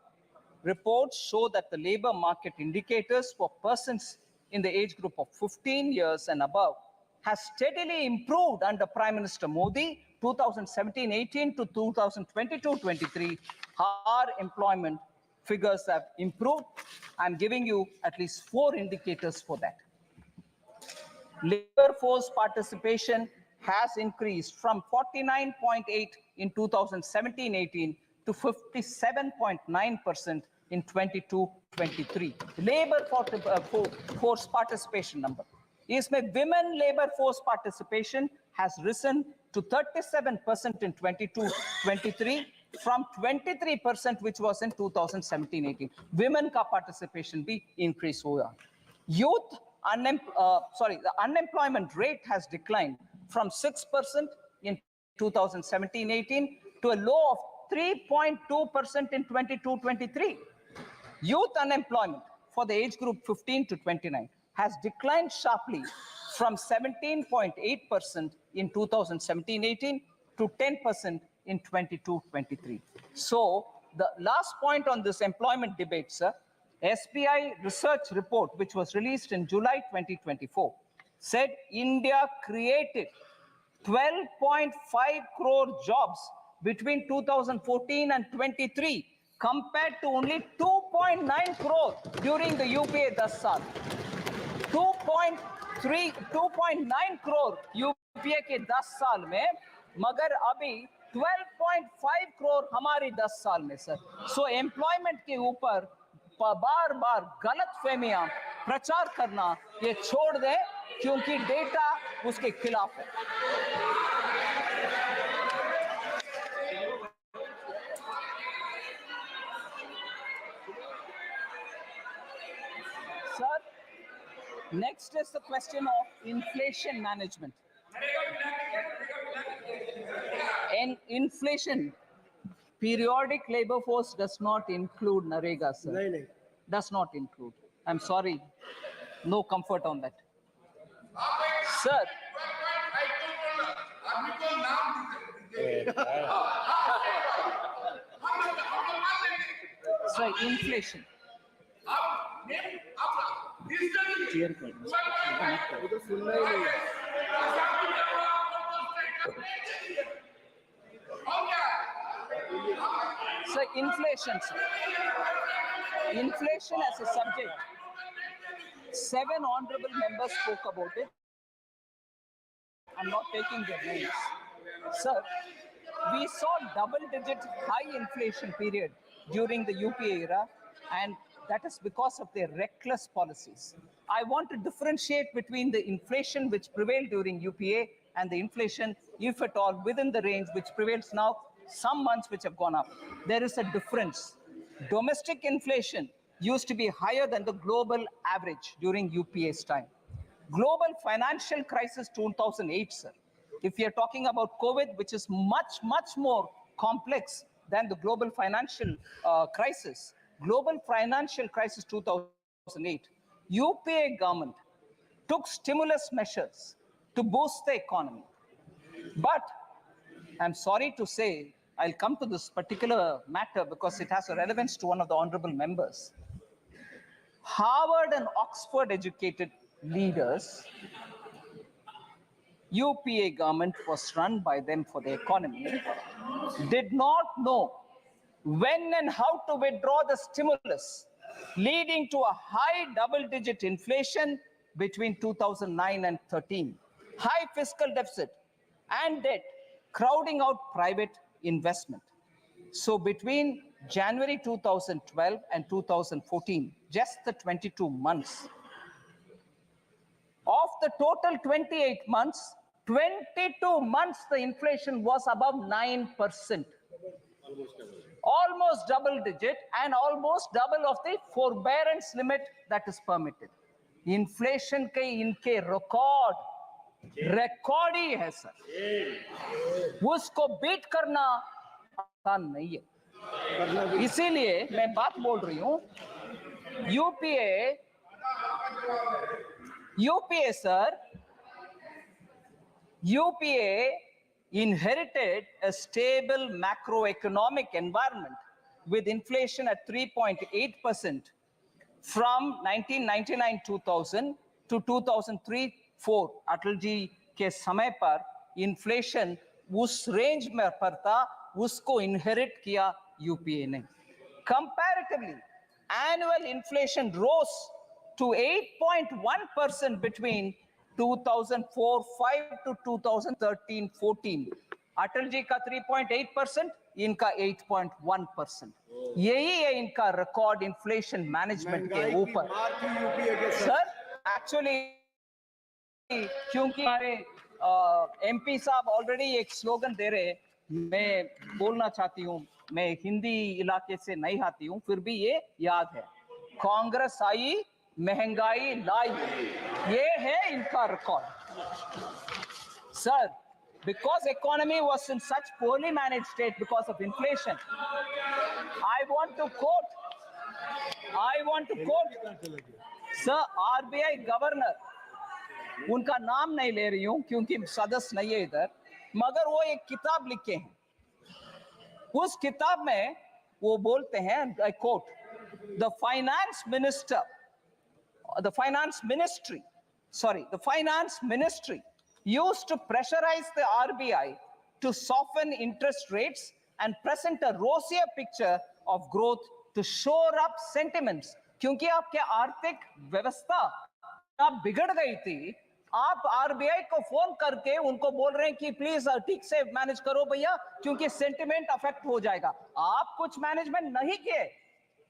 reports show that the labor market indicators for persons in the age group of 15 years and above has steadily improved under Prime Minister Modi 2017-18 to 2022-23. Our employment figures have improved. I'm giving you at least 4 indicators for that. Labor force participation has increased from 49.8 in 2017-18 to 57.9% in 22-23. Labor force participation number. इसमें women labor force participation has risen to 37% in 22-23 from 23% which was in 2017-18. Women का participation भी increase हुआ. Youth the unemployment rate has declined from 6% in 2017-18 to a low of 3.2% in 22-23. Youth unemployment for the age group 15 to 29 has declined sharply from 17.8% in 2017-18 to 10% in 22-23. So the last point on this employment debate, sir, SBI research report, which was released in July 2024, said India created 12.5 crore jobs between 2014 and 23, compared to only 2.9 crore during the UPA 10 साल. 2.9 crore UPA के 10 साल में, मगर अभी 12.5 crore हमारी 10 साल में sir. So employment के ऊपर बार-बार गलत फहमियां प्रचार करना ये छोड़ दे, क्योंकि डेटा उसके खिलाफ है. Sir, next is the question of inflation management. In inflation, periodic labor force does not include Narega, sir. नहीं. Does not include. I'm sorry, no comfort on that. Sir, sir, inflation. वो तो सुनना ही नहीं है. So inflation, sir. Inflation as a subject. 7 honorable members spoke about it. I'm not taking their names. Sir, we saw double-digit high inflation period during the UPA era, and that is because of their reckless policies. I want to differentiate between the inflation which prevailed during UPA and the inflation, if at all, within the range which prevails now, some months which have gone up. There is a difference. Domestic inflation used to be higher than the global average during UPA's time. Global financial crisis 2008, sir. If you're talking about COVID, which is much, much more complex than the global financial crisis, global financial crisis 2008, UPA government took stimulus measures to boost the economy. But I'm sorry to say, I'll come to this particular matter because it has a relevance to one of the honorable members. Harvard and Oxford educated leaders, UPA government was run by them for the economy, did not know when and how to withdraw the stimulus, leading to a high double-digit inflation between 2009 and 13, high fiscal deficit and debt, crowding out private investment. So between January 2012 and 2014, just the 22 months, of the total 28 months, 22 months the inflation was above 9%. Almost double digit and almost double of the forbearance limit that is permitted. Inflation के इनके record ही है sir, उसको beat करना आसान नहीं है. इसीलिए मैं बात बोल रही हूं, UPA sir, UPA inherited a stable macroeconomic environment with inflation at 3.8% from 1999-2000 to 2003-04. Atal ji के समय पर inflation उस range में पर था, उसको inherit किया UPA ने. Comparatively, annual inflation rose to 8.1% between 2004-05 to 2013-14. Atal ji का 3.8%, इनका 8.1%. यही है इनका रिकॉर्ड इन्फ्लेशन मैनेजमेंट के ऊपर. सर एक्चुअली क्योंकि हमारे एमपी साहब ऑलरेडी एक स्लोगन दे रहे, मैं बोलना चाहती हूँ, मैं हिंदी इलाके से नहीं आती हूँ, फिर भी ये याद है, कांग्रेस आई महंगाई लाई, ये है इनका record. Sir, because economy was in such poorly managed state because of inflation, I want to quote sir, RBI governor, उनका नाम नहीं ले रही हूं क्योंकि सदस्य नहीं है इधर, मगर वो एक किताब लिखे हैं. उस किताब में वो बोलते हैं, I quote, the finance ministry used to pressurize the RBI to soften interest rates and present a rosier picture of growth to shore up sentiments. क्योंकि आपके आर्थिक व्यवस्था आप बिगड़ गई थी, आप आरबीआई को फोन करके उनको बोल रहे हैं कि प्लीज ठीक से मैनेज करो भैया, क्योंकि सेंटिमेंट अफेक्ट हो जाएगा. आप कुछ मैनेजमेंट नहीं किए,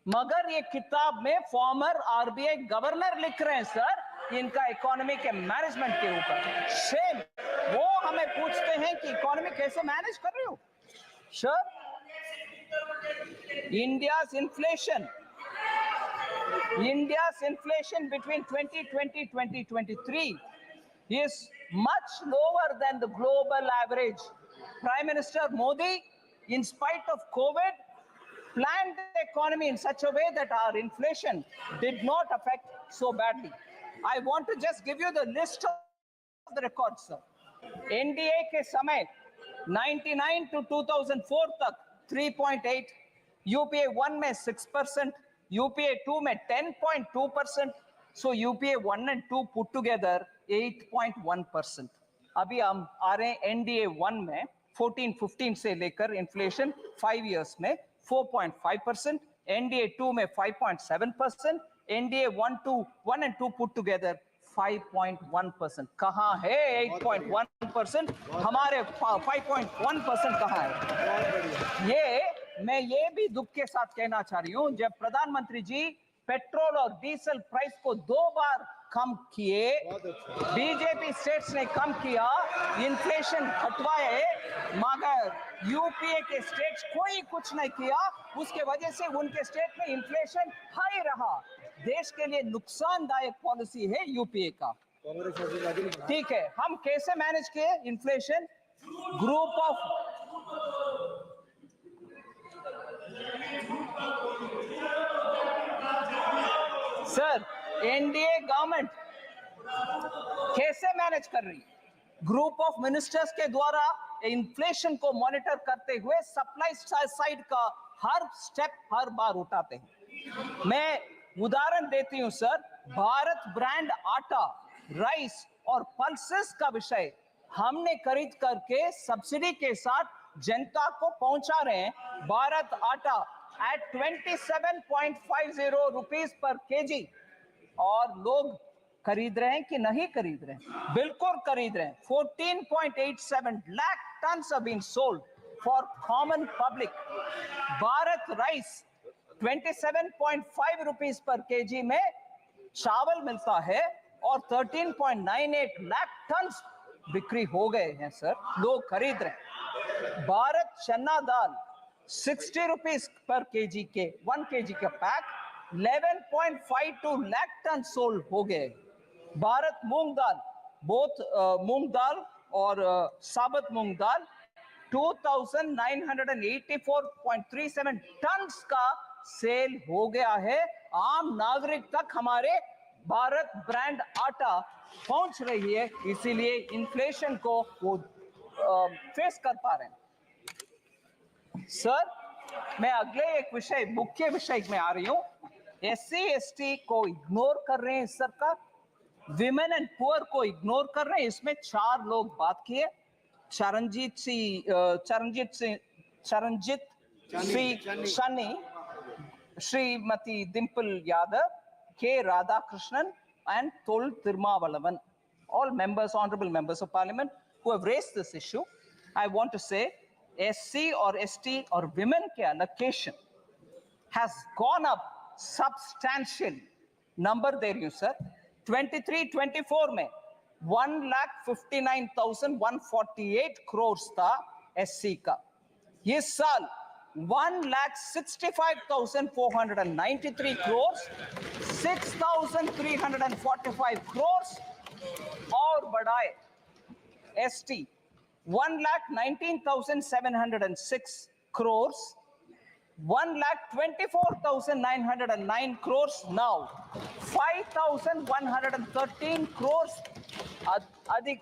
मगर ये किताब में फॉर्मर आरबीआई गवर्नर लिख रहे हैं सर इनका इकोनॉमी के मैनेजमेंट के ऊपर. शेम. वो हमें पूछते हैं कि इकोनॉमी कैसे मैनेज कर रहे हो. Sir, India's inflation between 2020-2023 is much lower than the global average. Prime Minister Modi, in spite of COVID, planned the economy in such a way that our inflation did not affect so badly. I want to just give you the list of the records, sir. NDA के समय 99 to 2004 तक 3.8, UPA 1 में 6%, UPA 2 में 10.2%, so UPA 1 and 2 put together 8.1%. अभी हम आ रहे हैं NDA 1 में 14-15 से लेकर inflation 5 years में 4.5%, NDA 2 में 5.7%, NDA 1 and 2 put together 5.1%. कहाँ है 8.1%? हमारे 5.1% कहाँ है? ये मैं ये भी दुख के साथ कहना चाह रही हूं, जब प्रधानमंत्री जी पेट्रोल और डीजल प्राइस को 2 बार कम किए, बीजेपी स्टेट्स ने कम किया, इन्फ्लेशन हटवाए, मगर यूपीए के स्टेट्स कोई कुछ नहीं किया, उसके वजह से उनके स्टेट में इन्फ्लेशन हाई रहा। देश के लिए नुकसानदायक पॉलिसी है यूपीए का। ठीक है, हम कैसे मैनेज किए inflation? Group of sir, NDA government कैसे मैनेज कर रही है? ग्रुप ऑफ मिनिस्टर्स के द्वारा इन्फ्लेशन को मॉनिटर करते हुए सप्लाई साइड का हर स्टेप हर बार उठाते हैं। मैं उदाहरण देती हूं सर, भारत ब्रांड आटा, राइस और पल्सेस का विषय हमने खरीद करके सब्सिडी के साथ जनता को पहुंचा रहे हैं। भारत आटा एट 27.50 रुपीज पर केजी, और लोग खरीद रहे हैं कि नहीं खरीद रहे हैं? बिल्कुल खरीद रहे हैं। 14.87 lakh tons have been sold for common public. Bharat rice 27.5 rupees per KG में चावल मिलता है और 13.98 लाख टन्स बिक्री हो गए हैं सर, लोग खरीद रहे हैं। भारत चना दाल 60 रुपीज पर केजी के 1 केजी का पैक 11.52 लाख टन सोल्ड हो गए। भारत मूंग दाल, बोथ मूंग दाल और साबुत मूंग दाल 2984.37 टन का सेल हो गया है। आम नागरिक तक हमारे भारत ब्रांड आटा पहुंच रही है, इसीलिए इन्फ्लेशन को वो फेस कर पा रहे हैं। सर, मैं अगले एक विषय, मुख्य विषय में आ रही हूं। एससी एसटी को इग्नोर कर रहे हैं सरकार, विमेन एंड पुअर को इग्नोर कर रहे हैं। इसमें 4 लोग बात किए, चरणजीत सिंह शनी, श्रीमती डिम्पल यादव, के Radhakrishnan and Tol Tirmavalavan, all members, honorable members of parliament who have raised this issue. I want to say SC or ST or women ke allocation has gone up substantial. Number there you sir, 23-24 में 1,59,148 crores था SC का। इस साल 1,65,493 crores, 6,345 crores और बढ़ाए। ST 1,19,706 crores, 1,24,909 crores now, 5,113 crores अधिक,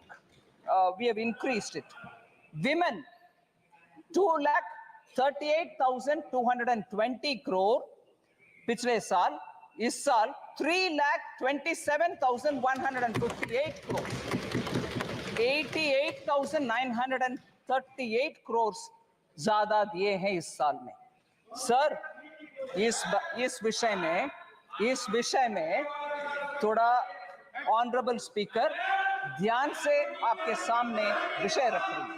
we have increased it. Women 2,38,220 crore पिछले साल, इस साल 3,27,158 crore, 88,938 crores ज्यादा दिए हैं इस साल में। सर, इस विषय में थोड़ा ऑनरेबल स्पीकर ध्यान से आपके सामने विषय रख रही हूं।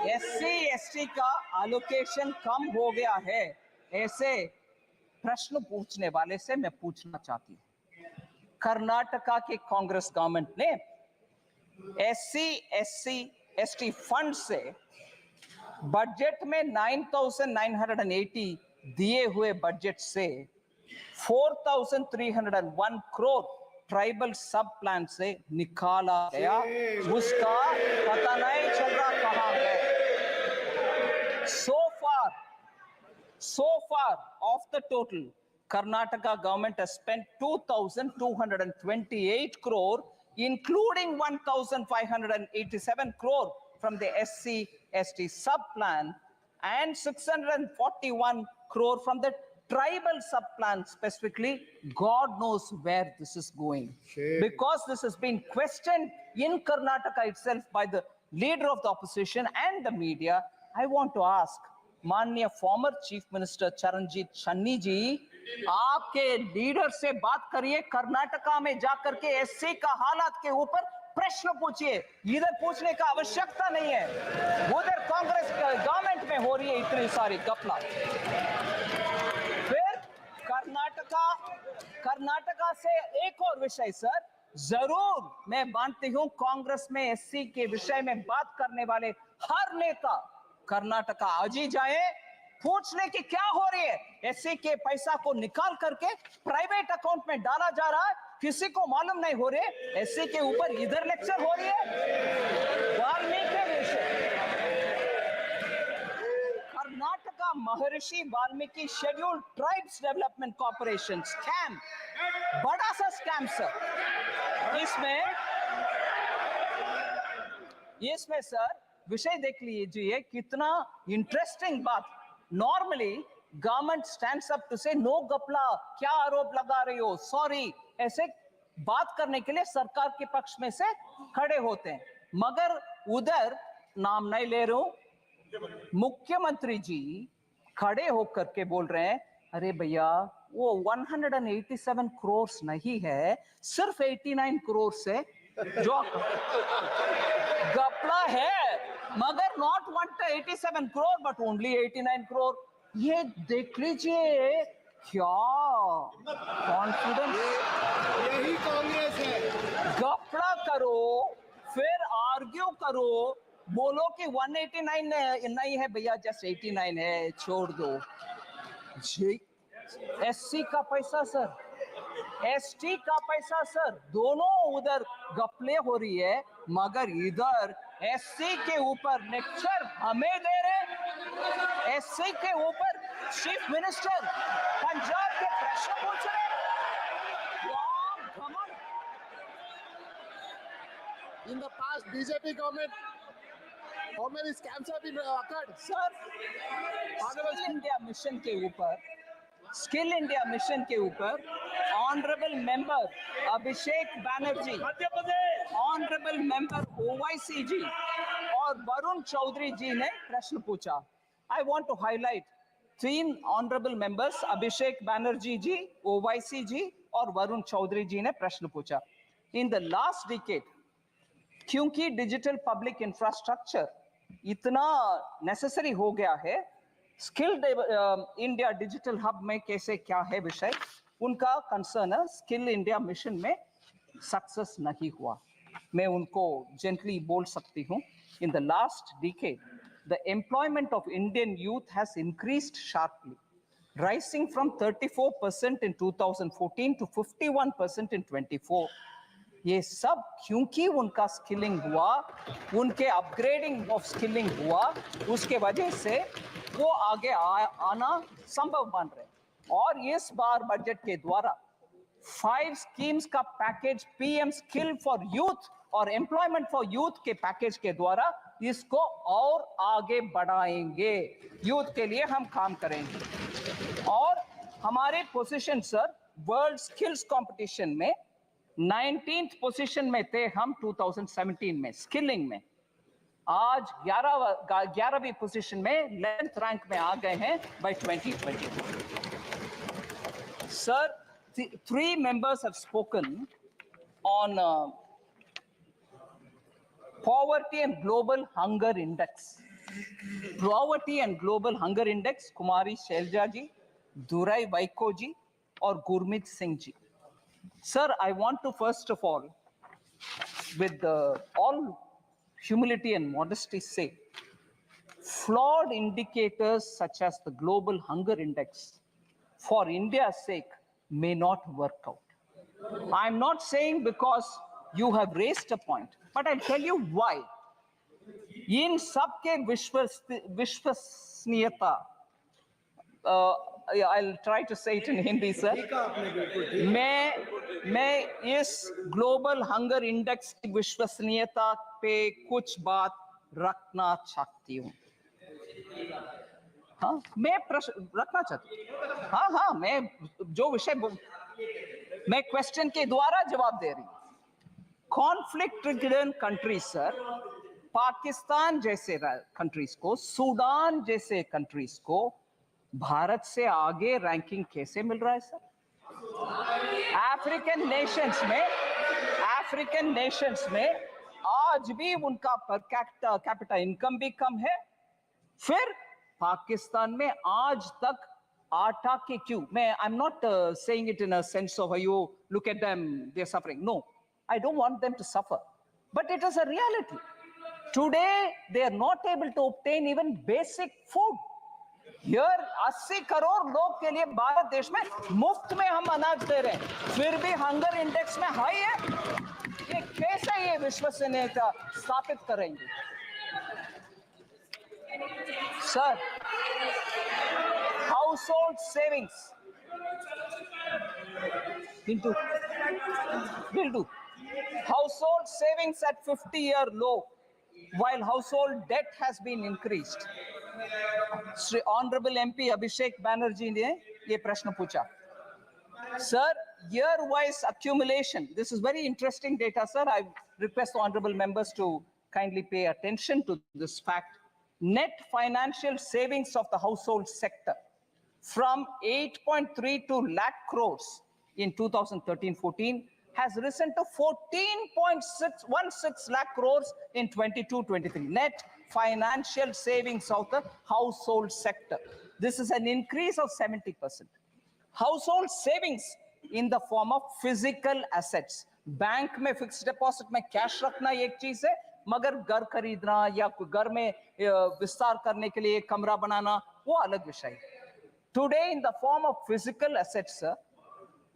एससी एसटी का एलोकेशन कम हो गया है, ऐसे प्रश्न पूछने वाले से मैं पूछना चाहती हूं। कर्नाटका के कांग्रेस गवर्नमेंट ने एससी एसटी फंड से बजट में 9,980 दिए हुए बजट से 4,301 करोड़ ट्राइबल सब प्लान से निकाला गया, उसका पता नहीं चल रहा कहां गए। So far of the total, Karnataka government has spent 2,228 crore, including 1,587 crore from the SC/ST sub-plan and 641 crore from the tribal sub-plan specifically. God knows where this is going. Because this has been questioned in Karnataka itself by the leader of the opposition and the media. I want to ask माननीय former chief minister Charanjit Shanni जी, आपके leader से बात करिए, कर्नाटका में जाकर के SC का हालात के ऊपर प्रश्न पूछिए, इधर पूछने का आवश्यकता नहीं है। उधर कांग्रेस गवर्नमेंट में हो रही है इतनी सारी घपला। फिर कर्नाटका से एक और विषय सर, जरूर मैं मानती हूं कांग्रेस में एससी के विषय में बात करने वाले हर नेता कर्नाटका आज ही जाए, पूछ ले कि क्या हो रही है। एससी के पैसा को निकाल करके प्राइवेट अकाउंट में डाला जा रहा है, किसी को मालूम नहीं हो रहे। एससी के ऊपर इधर लेक्चर हो रही है। वाल्मीकि विषय, कर्नाटका महर्षि Valmiki scheduled tribes development corporation scam, बड़ा सा स्कैम सर। इसमें सर विषय देख लीजिए, कितना इंटरेस्टिंग बात। Normally government stands up to say no गपला, क्या आरोप लगा रही हो, सॉरी, ऐसे बात करने के लिए सरकार के पक्ष में से खड़े होते हैं। मगर उधर नाम नहीं ले रहा हूं, मुख्यमंत्री जी खड़े होकर के बोल रहे हैं, अरे भैया वो 187 करोड़ नहीं है, सिर्फ 89 करोड़ से जो गपला है, मगर not 187 crore but only 89 crore. ये देख लीजिए क्या कॉन्फिडेंस। यही कांग्रेस है। गपला करो, फिर आर्ग्यू करो, बोलो कि 189 नहीं है भैया, जस्ट 89 है, छोड़ दो। एससी का पैसा सर, एसटी का पैसा सर, दोनों उधर गपले हो रही है, मगर इधर एससी के ऊपर लेक्चर हमें दे रहे। एससी के ऊपर चीफ मिनिस्टर पंजाब के प्रश्न पूछ रहे। In the past, BJP government, how many scams have been occurred? Sir skill India mission के ऊपर, स्किल इंडिया मिशन के ऊपर honourable member Abhishek Banerjee, honourable member Owaisi ji और वरुण चौधरी जी ने प्रश्न पूछा। I want to highlight 3 honourable members, Abhishek Banerjee ji, Owaisi ji और वरुण चौधरी जी ने प्रश्न पूछा। इन द लास्ट डिकेड, क्योंकि डिजिटल पब्लिक इंफ्रास्ट्रक्चर इतना नेसेसरी हो गया है, स्किल इंडिया डिजिटल हब में कैसे क्या है विषय, उनका कंसर्न है स्किल इंडिया मिशन में सक्सेस नहीं हुआ। मैं उनको जेंटली बोल सकती हूँ, इन the last decade the employment of Indian youth has increased sharply, rising from 34% in 2014 to 51% in 24। ये सब क्योंकि उनका स्किलिंग हुआ, उनके अपग्रेडिंग ऑफ स्किलिंग हुआ, उसके वजह से वो आगे आना संभव बन रहे। और इस बार बजट के द्वारा 5 स्कीम्स का package, PM skill for youth और एम्प्लॉयमेंट फॉर यूथ के पैकेज के द्वारा इसको और आगे बढ़ाएंगे। यूथ के लिए हम काम करेंगे। और हमारे position sir world skills competition में 19th पोजीशन में थे हम 2017 में स्किलिंग में, आज 11वीं पोजीशन में 11th रैंक में आ गए हैं bye 2020। Sir 3 members have spoken on poverty and global hunger index. Poverty and global hunger index, कुमारी शैलजा जी, दुराई वाइको जी और Gurmeet Singh ji. Sir, I want to first of all, with all humility and modesty say, flawed indicators such as the global hunger index for India's sake may not work out. I'm not saying because you have raised a point, but I'll tell you why. इन सबके विश्वसनीयता, I'll try to say it in Hindi, sir. मैं इस global hunger index की विश्वसनीयता पे कुछ बात रखना चाहती हूँ। हाँ, मैं प्रश्न रखना चाहती हूँ। हाँ, मैं जो विषय मैं क्वेश्चन के द्वारा जवाब दे रही हूँ। Conflict ridden countries sir, Pakistan जैसे कंट्रीज को, सूडान जैसे कंट्रीज को भारत से आगे रैंकिंग कैसे मिल रहा है सर? अफ्रीकन अफ्रीकन नेशंस में आज भी उनका पर कैपिटा इनकम भी कम है। फिर पाकिस्तान में आज तक आटा के क्यों, मैं I am not saying it in a sense of you look at them they are suffering, no, I don't want them to suffer, but it is a reality. Today they are not able to obtain even basic food. Here 80 crore लोग के लिए भारत देश में मुफ्त में हम अनाज दे रहे हैं, फिर भी हंगर इंडेक्स में हाई है। ये कैसे ये विश्वसनीयता स्थापित करेंगे? Sir, household savings will do. Household savings at 50-year low, while household debt has been increased. Sri Honorable MP Abhishek Banerjee ने ये प्रश्न पूछा. Sir, year-wise accumulation. This is very interesting data, sir. I request the honorable members to kindly pay attention to this fact. Net financial savings of the household sector from 8.32 lakh crores in 2013-14 has risen to 14.616 lakh crores in 22-23. Net financial savings of the household sector. This is an increase of 70%. Household savings in the form of physical assets. Bank में fixed deposit में cash रखना एक चीज है, मगर घर खरीदना या घर में विस्तार करने के लिए कमरा बनाना वो अलग विषय है. Today in the form of physical assets,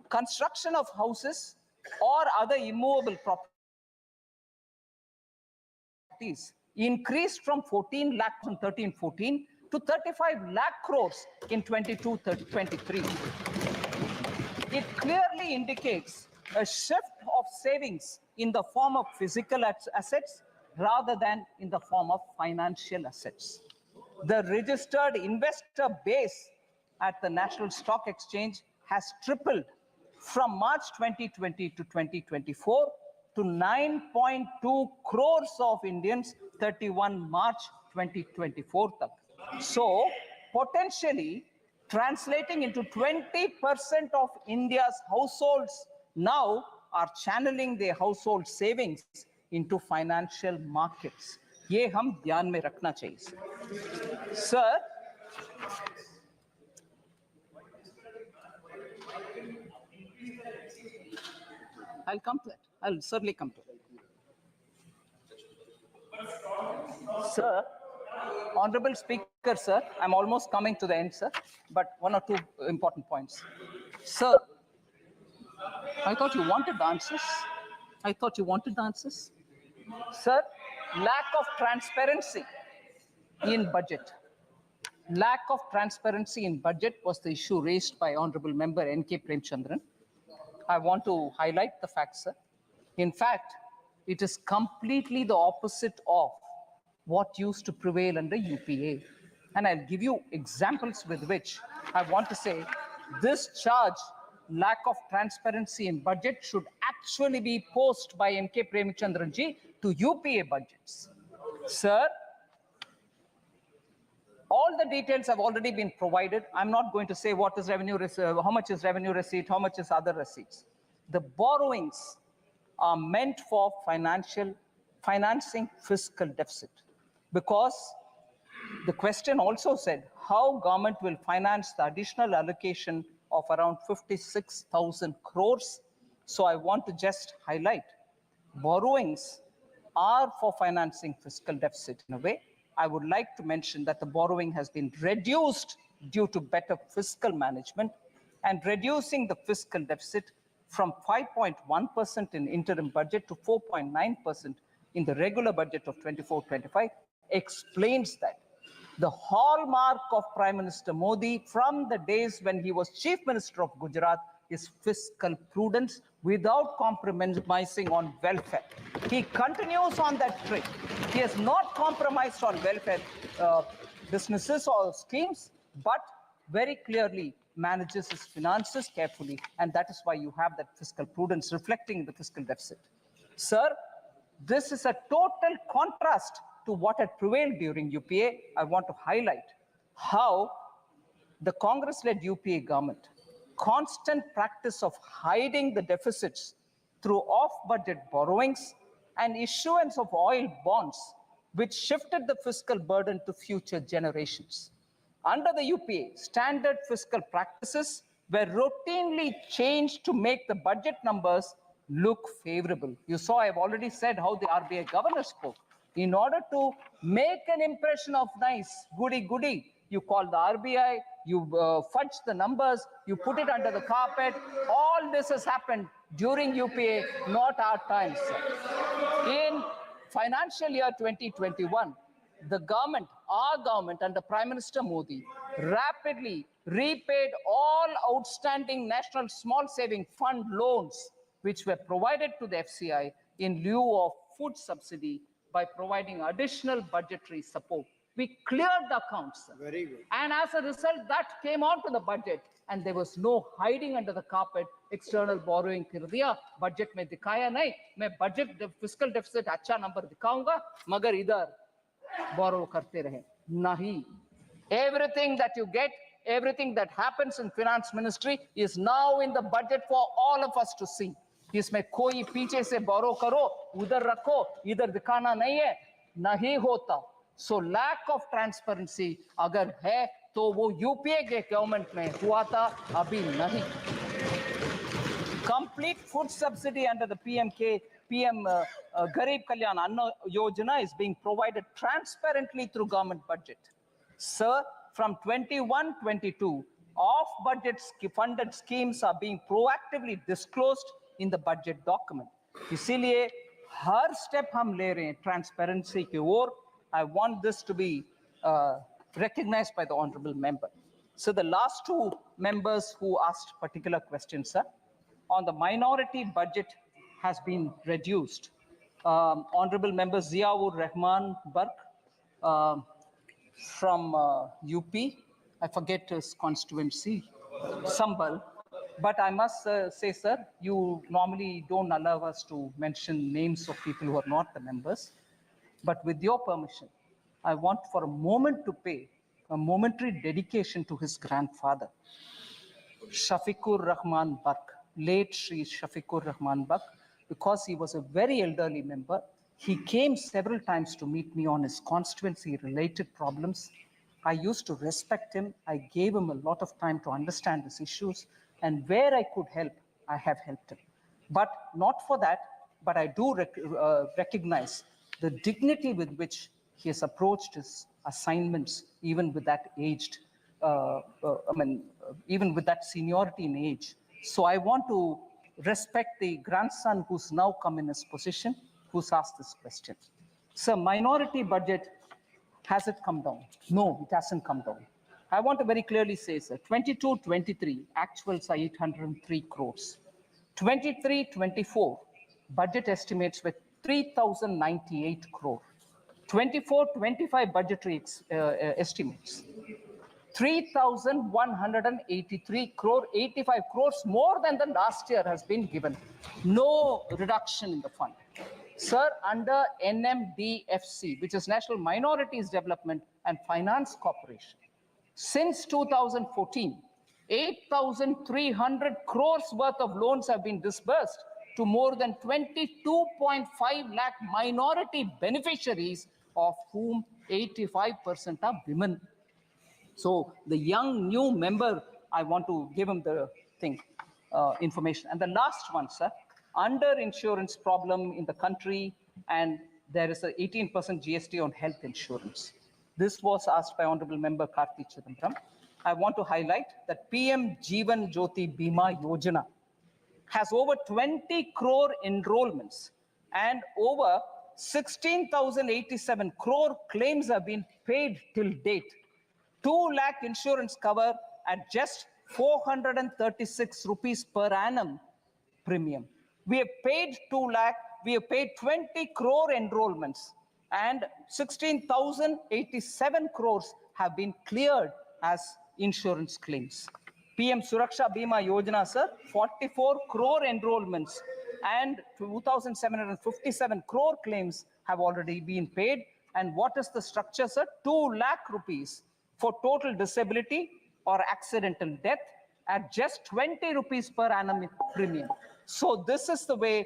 construction of houses or other immovable properties increased from 14 lakh in 13-14 to 35 lakh crores in 22-23. It clearly indicates a shift of savings in the form of physical assets rather than in the form of financial assets. The registered investor base at the National Stock Exchange has tripled from March 2020 to 2024 to 9.2 crores of Indians 31 March 2024 tak. So potentially translating into 20% of India's households now are channeling their household savings into financial markets. ये हम ध्यान में रखना चाहिए. Sir, I'll come to that. I'll certainly come to it. Sir, Honorable Speaker, sir, I'm almost coming to the end, sir, but one or two important points. Sir, I thought you wanted answers. Sir, lack of transparency in budget. Lack of transparency in budget was the issue raised by Honorable Member N.K. Premchandran. I want to highlight the fact, sir. In fact, it is completely the opposite of what used to prevail under UPA. And I'll give you examples with which I want to say this charge, lack of transparency in budget, should actually be posed by N.K. Premchandran ji to UPA budgets. Sir, all the details have already been provided. I'm not going to say what is revenue, how much is revenue receipt, how much is other receipts. The borrowings are meant for financing fiscal deficit, because the question also said how government will finance the additional allocation of around 56,000 crores. So I want to just highlight borrowings are for financing fiscal deficit in a way. I would like to mention that the borrowing has been reduced due to better fiscal management, and reducing the fiscal deficit from 5.1% in interim budget to 4.9% in the regular budget of 24-25 explains that. The hallmark of Prime Minister Modi from the days when he was Chief Minister of Gujarat is fiscal prudence without compromising on welfare. He continues on that track. He has not compromised on welfare businesses or schemes, but very clearly manages his finances carefully, and that is why you have that fiscal prudence reflecting in the fiscal deficit. Sir, this is a total contrast to what had prevailed during UPA. I want to highlight how the Congress-led UPA government, constant practice of hiding the deficits through off-budget borrowings and issuance of oil bonds, which shifted the fiscal burden to future generations. Under the UPA, standard fiscal practices were routinely changed to make the budget numbers look favorable. You saw, I've already said how the RBI governor spoke. In order to make an impression of nice, goody, you call the RBI, you fudge the numbers, you put it under the carpet. All this has happened during UPA, not our times, sir. In financial year 2021, the government, our government under Prime Minister Modi, rapidly repaid all outstanding National Small Saving Fund loans which were provided to the FCI in lieu of food subsidy by providing additional budgetary support. We cleared the accounts, sir. Very good. And as a result, that came onto the budget, and there was no hiding under the carpet. External borrowing कर दिया, budget में दिखाया नहीं. मैं budget fiscal deficit अच्छा number दिखाऊंगा, मगर इधर borrow करते रहे. नहीं. Everything that you get, everything that happens in finance ministry is now in the budget for all of us to see. इसमें कोई पीछे से borrow करो, उधर रखो, इधर दिखाना नहीं है, नहीं होता. So lack of transparency अगर है तो वो यूपीए के गवर्नमेंट में हुआ था, अभी नहीं. Complete food subsidy under the PM Garib Kalyan Anna Yojana is being provided transparently through government budget. Sir, from 21-22, off-budget funded schemes are being proactively disclosed in the budget document. इसीलिए हर step हम ले रहे हैं transparency की ओर. I want this to be recognized by the honorable member. So the last two members who asked particular questions, sir, on the minority budget has been reduced. Honorable member Ziaur Rahman Bark from UP, I forget his constituency, Sambal. But I must say, sir, you normally don't allow us to mention names of people who are not the members. But with your permission, I want for a moment to pay a momentary dedication to his grandfather, Shafiqur Rahman Bark, late Shri Shafiqur Rahman Bark, because he was a very elderly member. He came several times to meet me on his constituency-related problems. I used to respect him. I gave him a lot of time to understand his issues. And where I could help, I have helped him. But not for that, but I do recognize the dignity with which he has approached his assignments, even with that aged, even with that seniority in age. So I want to respect the grandson who's now come in his position, who's asked this question. Sir, minority budget, has it come down? No, it hasn't come down. I want to very clearly say, sir, 22-23, actuals are 803 crores. 23-24, budget estimates were 3,098 crore. 24-25 budgetary estimates, 3,183 crore, 85 crores more than the last year has been given. No reduction in the fund. Sir, under NMDFC, which is National Minorities Development and Finance Corporation, since 2014, 8,300 crores worth of loans have been disbursed to more than 22.5 lakh minority beneficiaries, of whom 85% are women. So the young new member, I want to give him the information. And the last one, sir, under insurance problem in the country, and there is an 18% GST on health insurance. This was asked by Honorable Member Karthi Chidambaram. I want to highlight that PM Jeevan Jyoti Bima Yojana has over 20 crore enrollments and over 16,087 crore claims have been paid till date. 2 lakh insurance cover at just 436 rupees per annum premium. We have paid 2 lakh, we have paid 20 crore enrollments and 16,087 crores have been cleared as insurance claims. PM Suraksha Bima Yojana, sir, 44 crore enrollments and 2,757 crore claims have already been paid. And what is the structure, sir? 2 lakh rupees for total disability or accidental death at just 20 rupees per annum premium. So this is the way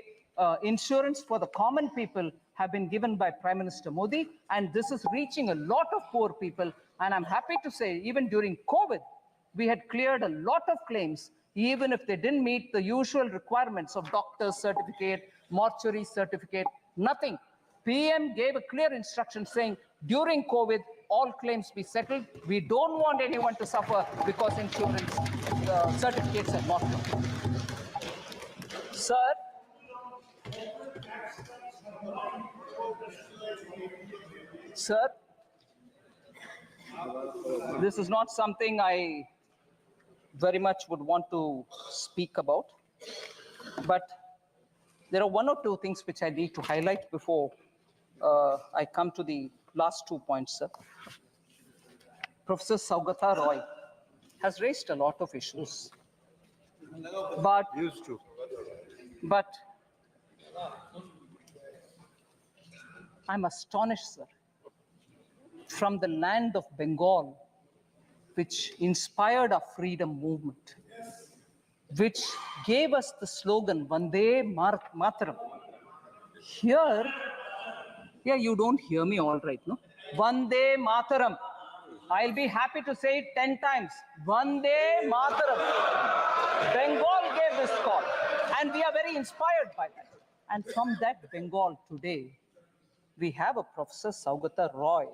insurance for the common people have been given by Prime Minister Modi, and this is reaching a lot of poor people. And I'm happy to say, even during COVID, we had cleared a lot of claims, even if they didn't meet the usual requirements of doctor's certificate, mortuary certificate, nothing. PM gave a clear instruction saying, during COVID, all claims be settled. We don't want anyone to suffer because insurance certificates have not come. Sir, Sir, this is not something I very much would want to speak about, but there are one or two things which I need to highlight before I come to the last 2 points, sir. Professor Saugata Roy has raised a lot of issues, but I'm astonished, sir. From the land of Bengal, which inspired our freedom movement, which gave us the slogan, Vande Mataram. Here, yeah, you don't hear me all right, no? Vande Mataram. I'll be happy to say it 10 times. Vande Mataram. Bengal gave this call, and we are very inspired by that. And from that Bengal today, we have a Professor Saugata Roy,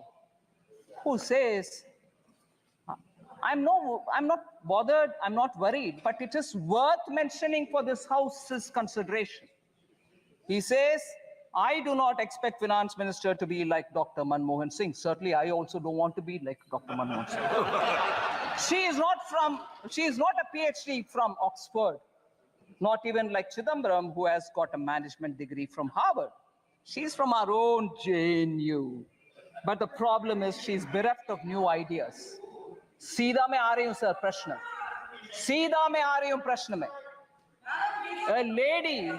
who says, I'm not bothered, I'm not worried, but it is worth mentioning for this House's consideration. He says, I do not expect Finance Minister to be like Dr. Manmohan Singh. Certainly, I also don't want to be like Dr. Manmohan Singh. She is not a PhD from Oxford, not even like Chidambaram, who has got a management degree from Harvard. She's from our own JNU. But the problem is she's bereft of new ideas. सीधा मैं आ रही हूं sir प्रश्न सीधा मैं आ रही हूं प्रश्न में a lady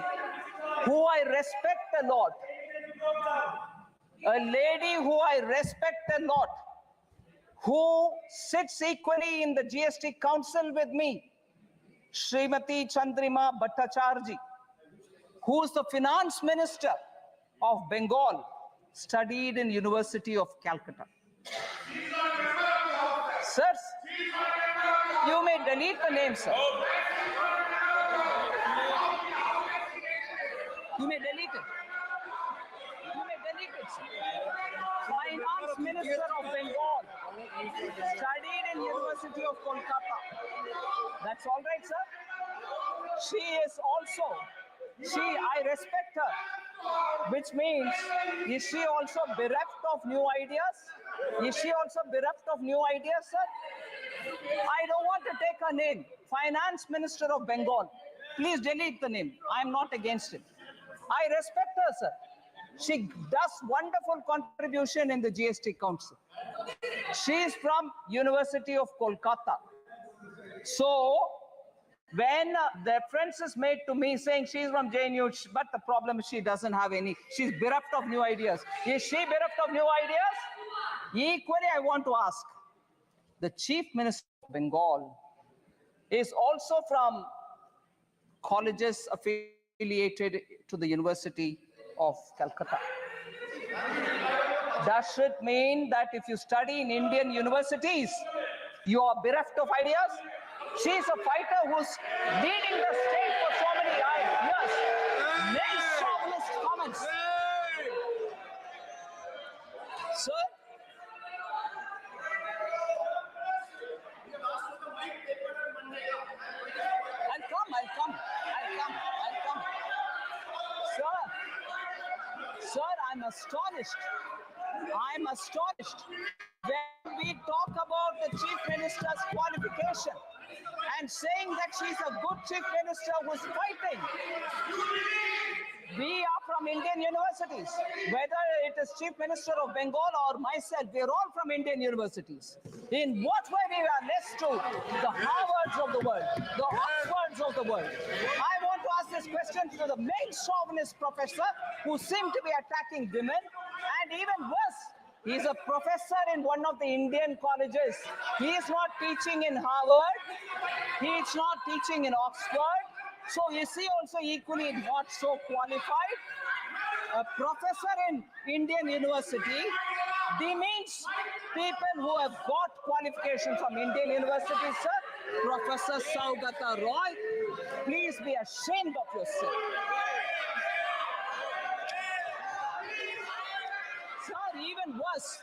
who I respect a lot who sits equally in the GST council with me, Srimati Chandrima Bhattacharya, who is the finance minister of Bengal, studied in University of Calcutta. Sirs, you may delete the name, sir. You may delete it. Sir. Finance Minister of Bengal, studied in University of Kolkata. That's all right, sir. I respect her, which means, is she also bereft of new ideas? Sir? I don't want to take her name. Finance Minister of Bengal. Please delete the name. I'm not against it. I respect her, sir. She does wonderful contribution in the GST Council. She is from University of Kolkata. So, when the reference is made to me saying she's from JNU, but the problem is she doesn't have any, she's bereft of new ideas. Is she bereft of new ideas? Equally, I want to ask, the Chief Minister of Bengal is also from colleges affiliated to the University of Calcutta. Does it mean that if you study in Indian universities, you are bereft of ideas? She is a fighter who's leading the state for so many years. Many chauvinist comments. Sir? I'll come. Sir, I'm astonished. When we talk about the Chief Minister's qualification and saying that she's a good Chief Minister who's fighting. We are from Indian universities. Whether it is Chief Minister of Bengal or myself, we are all from Indian universities. In what way we are less to the Harvards of the world, the Oxfords of the world? I want to ask this question to the main chauvinist professor who seem to be attacking women, and even worse, he is a professor in one of the Indian colleges. He is not teaching in Harvard. He is not teaching in Oxford. So is he also equally not so qualified? A professor in Indian university, means people who have got qualification from Indian university, sir. Professor Saugata Roy, please be ashamed of yourself. Sir, even worse.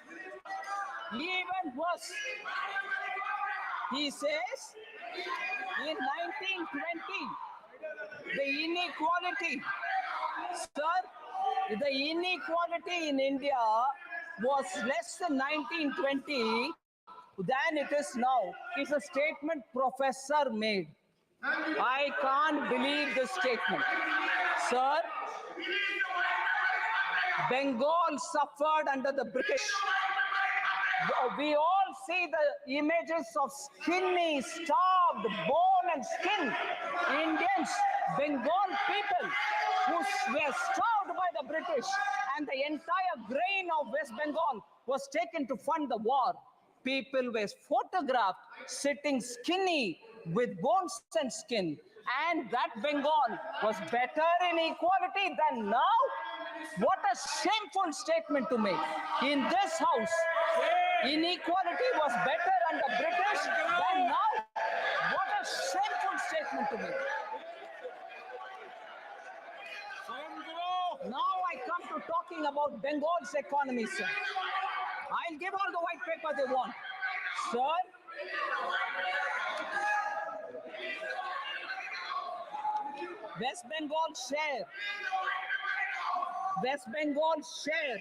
He says in 1920, the inequality, sir, the inequality in India was less than 1920 than it is now. It's a statement professor made. I can't believe this statement. Sir, Bengal suffered under the British. We all see the images of skinny, starved, bone and skin Indians, Bengal people who were starved by the British, and the entire grain of West Bengal was taken to fund the war. People were photographed sitting skinny with bones and skin, and that Bengal was better in equality than now. What a shameful statement to make. In this house, inequality was better under British than now. What a shameful statement to make. Now I come to talking about Bengal's economy, sir. I'll give all the white paper they want. Sir, West Bengal's share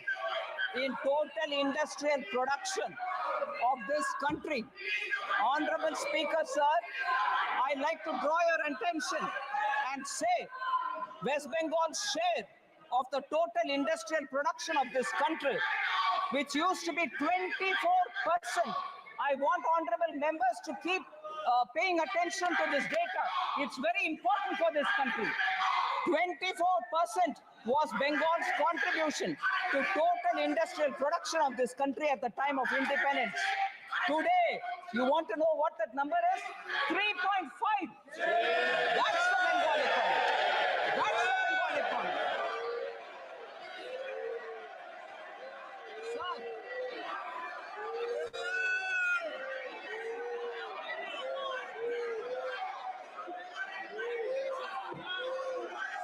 in total industrial production of this country. Honorable Speaker, sir, I'd like to draw your attention and say West Bengal's share of the total industrial production of this country, which used to be 24%. I want honorable members to keep paying attention to this data. It's very important for this country. 24% was Bengal's contribution to total industrial production of this country at the time of independence. Today, you want to know what that number is? 3.5. That's the Bengal economy. That's the Bengal economy.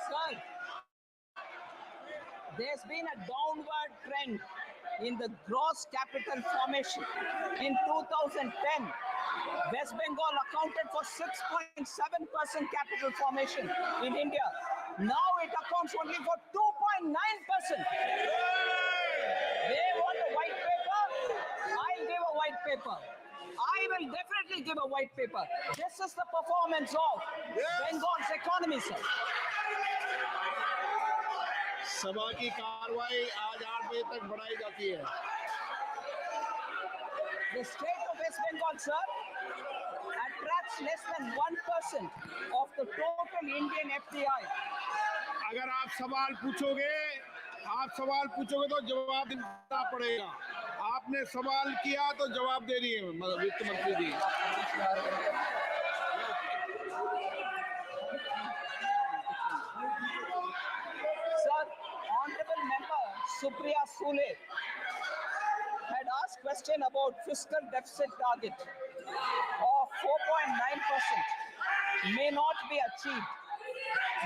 Sir, there's been a downward trend in the gross capital formation. In 2010, West Bengal accounted for 6.7% capital formation in India. Now it accounts only for 2.9%. They want a white paper, I'll give a white paper. I will definitely give a white paper. This is the performance of Bengal's economy, sir. सभा की कार्रवाई आज 8 बजे तक बढ़ाई जाती है. The state of West Bengal, sir, attracts less than 1% of the total Indian FDI. अगर आप सवाल पूछोगे तो जवाब देना पड़ेगा. आपने सवाल किया तो जवाब दे रही है वित्त मंत्री जी. Sir, Honorable Member Supriya Sule had asked question about fiscal deficit target of 4.9% may not be achieved.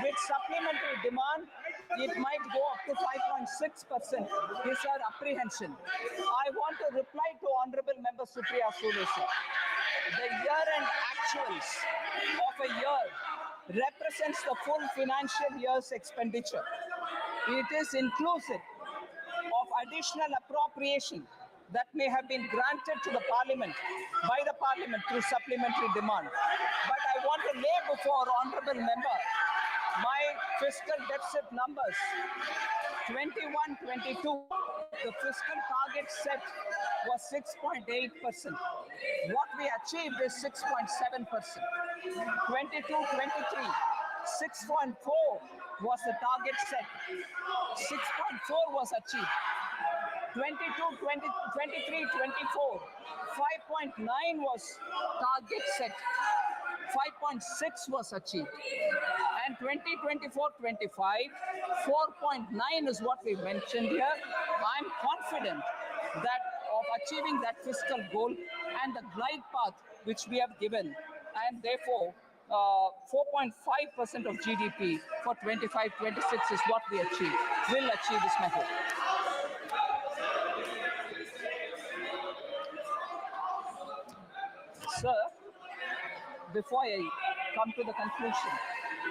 With supplementary demand, it might go up to 5.6%. Is our apprehension. I want to reply to Honorable Member Supriya Sule, sir. The year-end actuals of a year represents the full financial year's expenditure. It is inclusive of additional appropriation that may have been granted to the Parliament by the Parliament through supplementary demand. But I want to lay before Honorable Member my fiscal deficit numbers. 21-22, the fiscal target set was 6.8%. What we achieved is 6.7%. 22-23, 6.4 was the target set. 6.4 was achieved. 23-24, 5.9 was target set. 5.6 was achieved. And 2024-25, 4.9 is what we mentioned here. I'm confident that of achieving that fiscal goal and the glide path which we have given, and therefore 4.5% of GDP for 25-26 is what we achieve. Will achieve is my hope. Sir, before I come to the conclusion,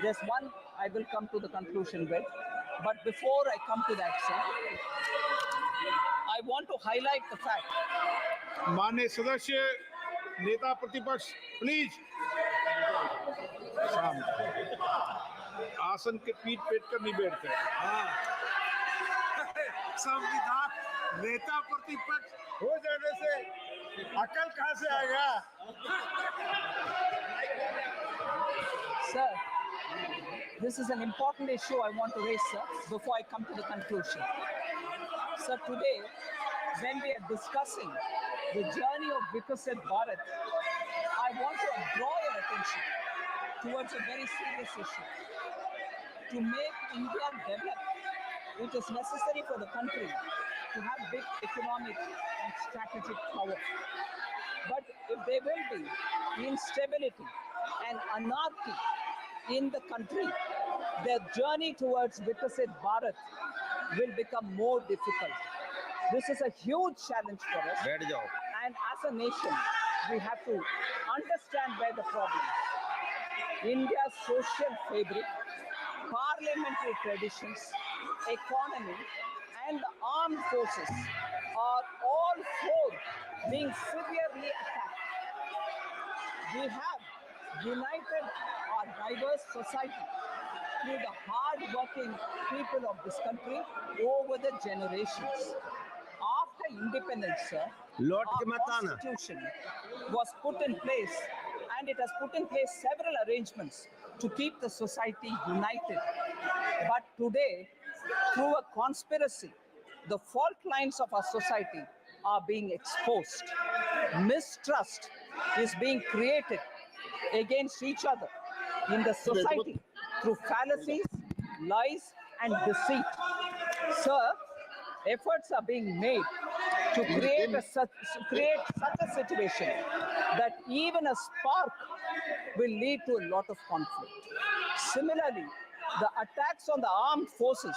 there's one I will come to the conclusion with. But before I come to that, sir, I want to highlight the fact. माननीय सदस्य नेता प्रतिपक्ष please आसन के पीठ पेट कर नहीं बैठते। संविधान नेता प्रतिपक्ष हो जाने से अकल कहां से आएगा? Sir, this is an important issue I want to raise, sir, before I come to the conclusion. Sir, today, when we are discussing the journey of Vikasit Bharat, I want to draw your attention towards a very serious issue. To make India develop, it is necessary for the country to have big economic and strategic power. But if there will be instability and anarchy in the country, the journey towards Vikasit Bharat will become more difficult. This is a huge challenge for us. And as a nation, we have to understand where the problem is. India's social fabric, parliamentary traditions, economy, and the armed forces are all four being severely attacked. We have united our diverse society through the hard-working people of this country over the generations. After independence, sir, Lord our constitution was put in place, and it has put in place several arrangements to keep the society united. But today, through a conspiracy, the fault lines of our society are being exposed. Mistrust is being created against each other in the society through fallacies, lies, and deceit. Sir, efforts are being made to create such a situation that even a spark will lead to a lot of conflict. Similarly, the attacks on the armed forces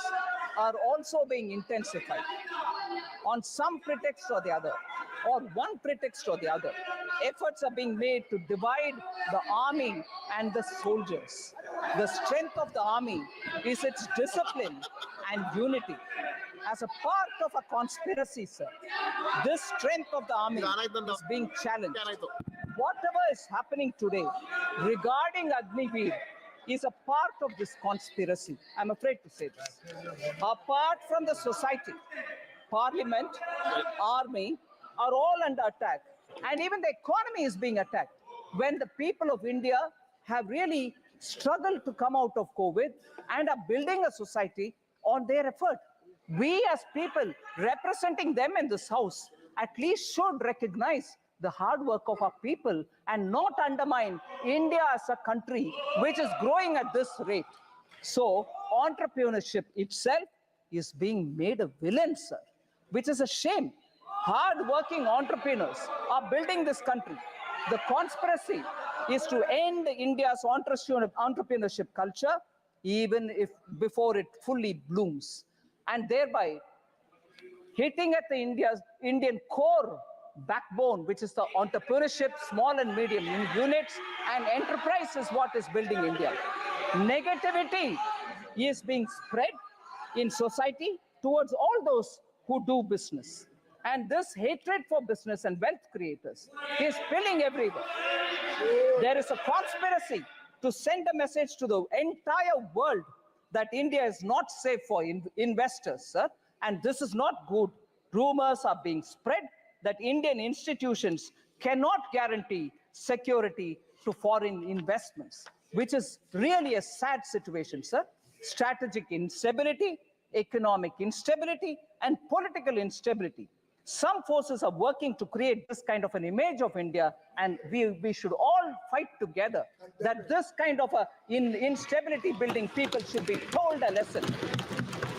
are also being intensified on some pretext or the other, or one pretext or the other. Efforts are being made to divide the army and the soldiers. The strength of the army is its discipline and unity. As a part of a conspiracy, sir, this strength of the army is being challenged. Whatever is happening today regarding Agniveer is a part of this conspiracy. I'm afraid to say this. Apart from the society, parliament, army are all under attack. And even the economy is being attacked. When the people of India have really struggled to come out of COVID and are building a society on their effort. We as people representing them in this house at least should recognize the hard work of our people and not undermine India as a country which is growing at this rate. So entrepreneurship itself is being made a villain, sir, which is a shame. Hard-working entrepreneurs are building this country. The conspiracy is to end India's entrepreneurship culture, even if before it fully blooms, and thereby hitting at the Indian core backbone, which is the entrepreneurship, small and medium units, and enterprise is what is building India. Negativity is being spread in society towards all those who do business. And this hatred for business and wealth creators is spilling everywhere. There is a conspiracy to send a message to the entire world that India is not safe for investors, sir. And this is not good. Rumors are being spread that Indian institutions cannot guarantee security to foreign investments, which is really a sad situation, sir. Strategic instability, economic instability, and political instability. Some forces are working to create this kind of an image of India, and we should all fight together that this kind of instability building people should be told a lesson.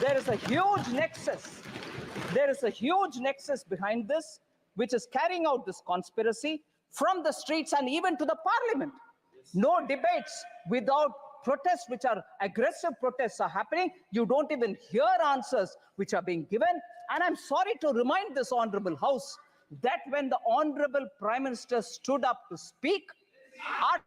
There is a huge nexus. There is a huge nexus behind this, which is carrying out this conspiracy from the streets and even to the parliament. No debates without protests, which are aggressive protests are happening. You don't even hear answers which are being given. And I'm sorry to remind this honorable house that when the honorable Prime Minister stood up to speak, our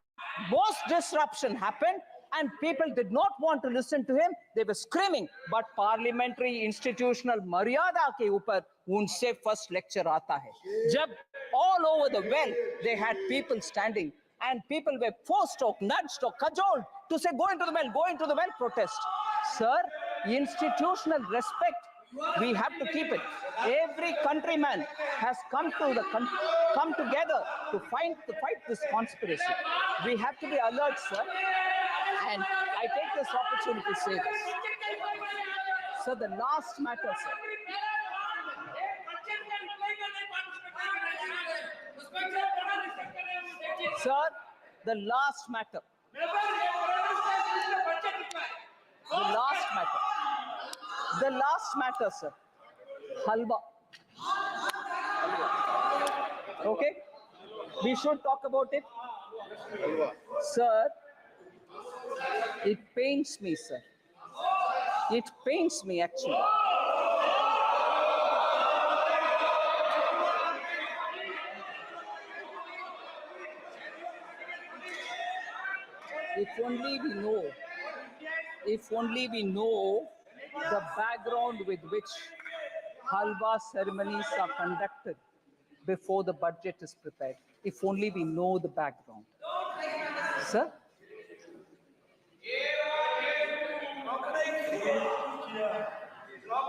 most disruption happened and people did not want to listen to him. They were screaming, but parliamentary institutional maryada ke upar unse first lecture aata hai. Jab all over the well, they had people standing and people were forced or nudged or cajoled to say, go into the well, protest. Sir, institutional respect, we have to keep it. Every countryman has come together to fight this conspiracy. We have to be alert, sir. And I take this opportunity to say this. Sir, the last matter, sir. Sir, the last matter. The last matter, sir. Halwa. Okay? We should talk about it. Sir, it pains me, sir. It pains me, actually. If only we know the background with which halwa ceremonies are conducted before the budget is prepared. If only we know the background. Sir?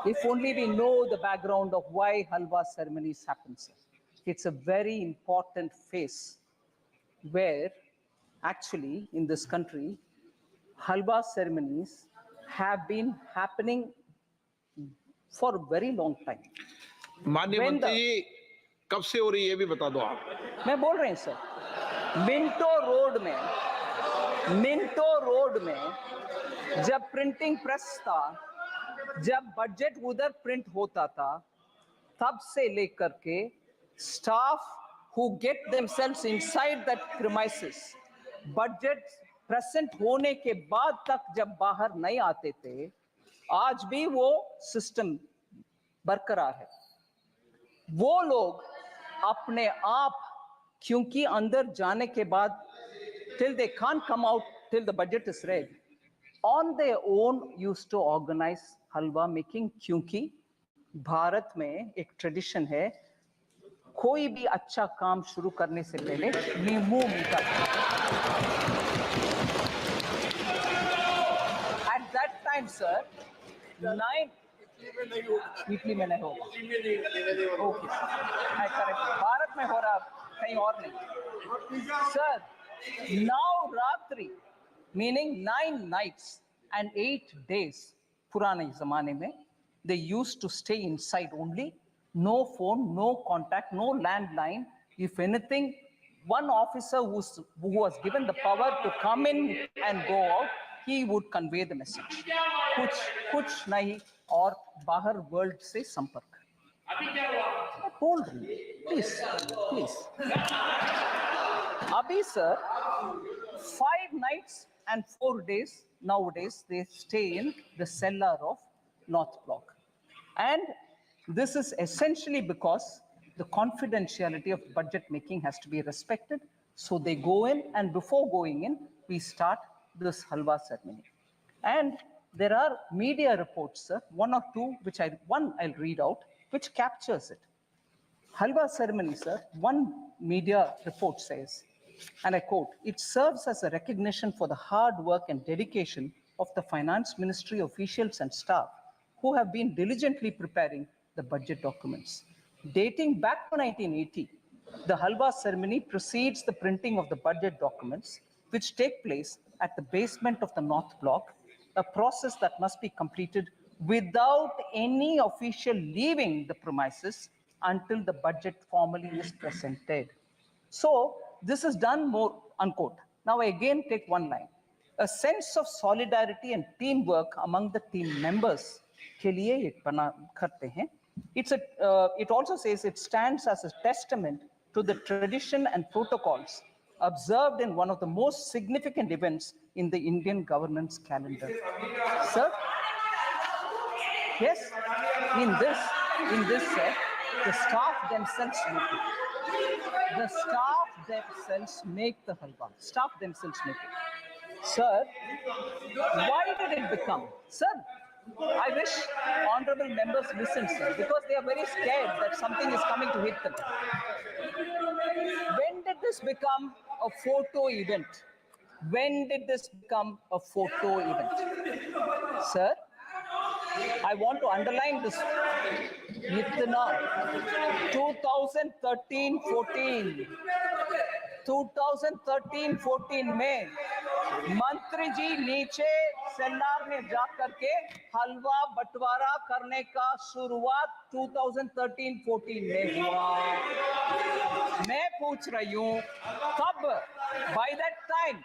If only we know the background of why halwa ceremonies happen, sir. It's a very important phase where actually in this country, halwa ceremonies have been happening for a very long time. माननीय When मंत्री जी कब से हो रही है ये भी बता दो आप. मैं बोल रहे हैं सर, मिंटो रोड में जब प्रिंटिंग प्रेस था, जब बजट उधर प्रिंट होता था, तब से लेकर के staff who get themselves inside that premises, budget present होने के बाद तक जब बाहर नहीं आते थे, आज भी वो सिस्टम बरकरार है. वो लोग अपने आप, क्योंकि अंदर जाने के बाद till they can't come out till the budget is read, on their own used to organize halwa making. क्योंकि भारत में एक ट्रेडिशन है, कोई भी अच्छा काम शुरू करने से पहले नींबू मीठा. At that time, sir, Italy में नहीं होगा. ओके, मैं करेक्ट. भारत में हो रहा, कहीं और नहीं. Sir, Navratri meaning 9 nights and 8 days. पुराने जमाने में they used to stay inside only. No phone, no contact, no landline. If anything, one officer who was given the power to come in and go out, he would convey the message. कुछ नहीं और बाहर world से संपर्क. बोल रही हूँ, please. अभी sir, 5 nights and 4 days nowadays they stay in the cellar of North Block, and this is essentially because the confidentiality of budget making has to be respected. So they go in, and before going in, we start this halwa ceremony. And there are media reports, sir, one or two, which I'll read out, which captures it. Halwa ceremony, sir, one media report says, and I quote, "It serves as a recognition for the hard work and dedication of the Finance Ministry officials and staff who have been diligently preparing the budget documents. Dating back to 1980, the halwa ceremony precedes the printing of the budget documents, which take place at the basement of the North Block, a process that must be completed without any official leaving the premises until the budget formally is presented. So this is done more, unquote. Now I again take one line. A sense of solidarity and teamwork among the team members के लिए ये बना करते हैं. It also says it stands as a testament to the tradition and protocols observed in one of the most significant events in the Indian governance calendar. Sir? Yes, in this set, the staff themselves make it. The staff themselves make the halwa. Staff themselves make it. Sir, why did it become? Sir, I wish honorable members listen, sir, because they are very scared that something is coming to hit them. When did this become a photo event? When did this become a photo event? Sir, I want to underline this. Itna 2013-14 में मंत्री जी नीचे सेल्लार में जाकर के हलवा बंटवारा करने का शुरुआत 2013-14 में हुआ. मैं पूछ रही हूँ कब? By that time,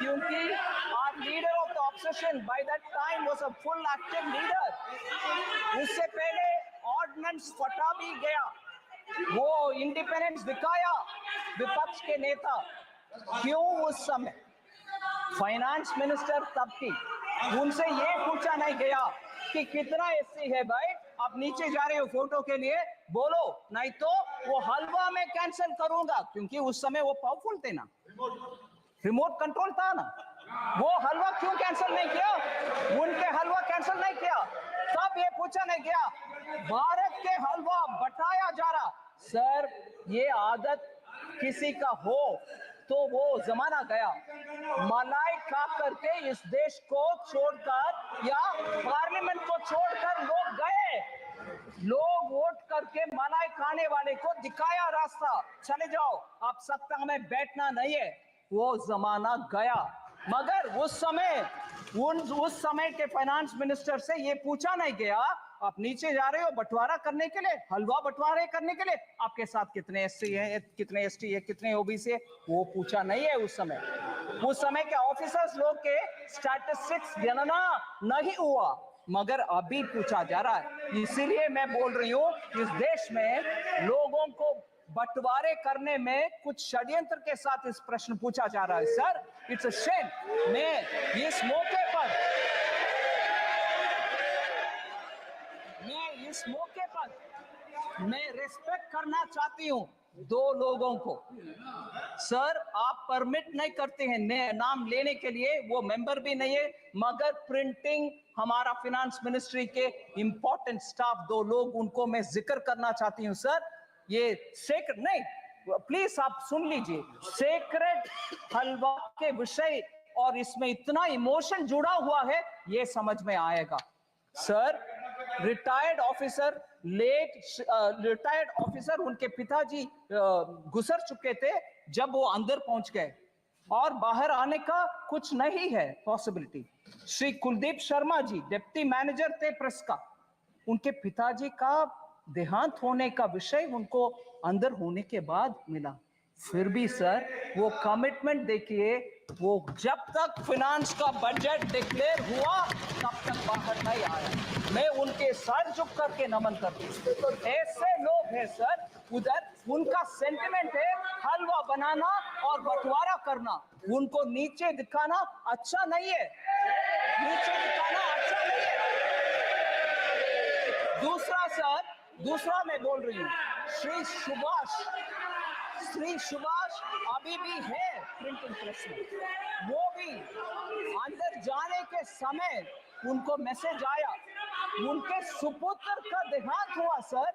क्योंकि our leader of the opposition by that time was a full active leader. उससे पहले ऑर्डिनेंस फटा भी गया, वो इंडिपेंडेंस दिखाया विपक्ष के नेता. क्यों उस समय फाइनेंस मिनिस्टर तब की उनसे ये पूछा नहीं गया कि कितना एससी है भाई, आप नीचे जा रहे हो फोटो के लिए, बोलो नहीं तो वो हलवा में कैंसिल करूंगा, क्योंकि उस समय वो पावरफुल थे ना, रिमोट कंट्रोल था ना. वो हलवा क्यों कैंसिल नहीं किया? उनके हलवा कैंसिल नहीं किया, तब ये पूछा नहीं गया. भारत के हलवा बटाया जा रहा. सर, ये आदत किसी का हो तो वो जमाना गया. मलाई खा करके इस देश को छोड़कर या पार्लियामेंट को छोड़कर लोग गए. लोग वोट करके मलाई खाने वाले को दिखाया रास्ता, चले जाओ, आप सत्ता में बैठना नहीं है. वो जमाना गया. मगर उस समय के फाइनेंस मिनिस्टर से ये पूछा नहीं गया आप नीचे जा रहे हो बंटवारा करने के लिए, हलवा बंटवारे करने के लिए, आपके साथ कितने एससी है, कितने एसटी है, कितने ओबीसी है, वो पूछा नहीं है. उस समय के ऑफिसर्स लोग के स्टैटिस्टिक्स गणना नहीं हुआ, मगर अभी पूछा जा रहा है. इसीलिए मैं बोल रही हूँ इस देश में लोगों को बंटवारे करने में कुछ षड्यंत्र के साथ इस प्रश्न पूछा जा रहा है. Sir, it's a shame. मैं इस मौके पर मैं रिस्पेक्ट करना चाहती हूं दो लोगों को. सर, आप परमिट नहीं करते हैं नाम लेने के लिए, वो मेंबर भी नहीं है, मगर प्रिंटिंग हमारा फाइनेंस मिनिस्ट्री के इंपॉर्टेंट स्टाफ दो लोग, उनको मैं जिक्र करना चाहती हूं. सर, ये सेक्रेट नहीं, प्लीज आप सुन लीजिए. सेक्रेट हलवा के विषय और इसमें इतना इमोशन जुड़ा हुआ है, ये समझ में आएगा. सर, रिटायर्ड ऑफिसर उनके पिताजी गुजर चुके थे जब वो अंदर पहुंच गए और बाहर आने का कुछ नहीं है possibility. Shri Kuldeep Sharma ji deputy manager थे प्रेस का, उनके पिताजी का देहांत होने का विषय उनको अंदर होने के बाद मिला. फिर भी सर, वो कमिटमेंट देखिए, वो जब तक फाइनेंस का बजट डिक्लेयर हुआ तब तक बाहर नहीं आया. मैं उनके सर झुक करके नमन करती हूँ. ऐसे लोग हैं सर उधर, उनका सेंटिमेंट है हलवा बनाना और बंटवारा करना, उनको नीचे दिखाना अच्छा नहीं है. नीचे दिखाना अच्छा नहीं है. दूसरा मैं बोल रही हूँ, श्री सुभाष अभी भी है प्रिंटिंग प्रेस में. वो भी अंदर जाने के समय उनको मैसेज आया, उनके सुपुत्र का देहांत हुआ सर,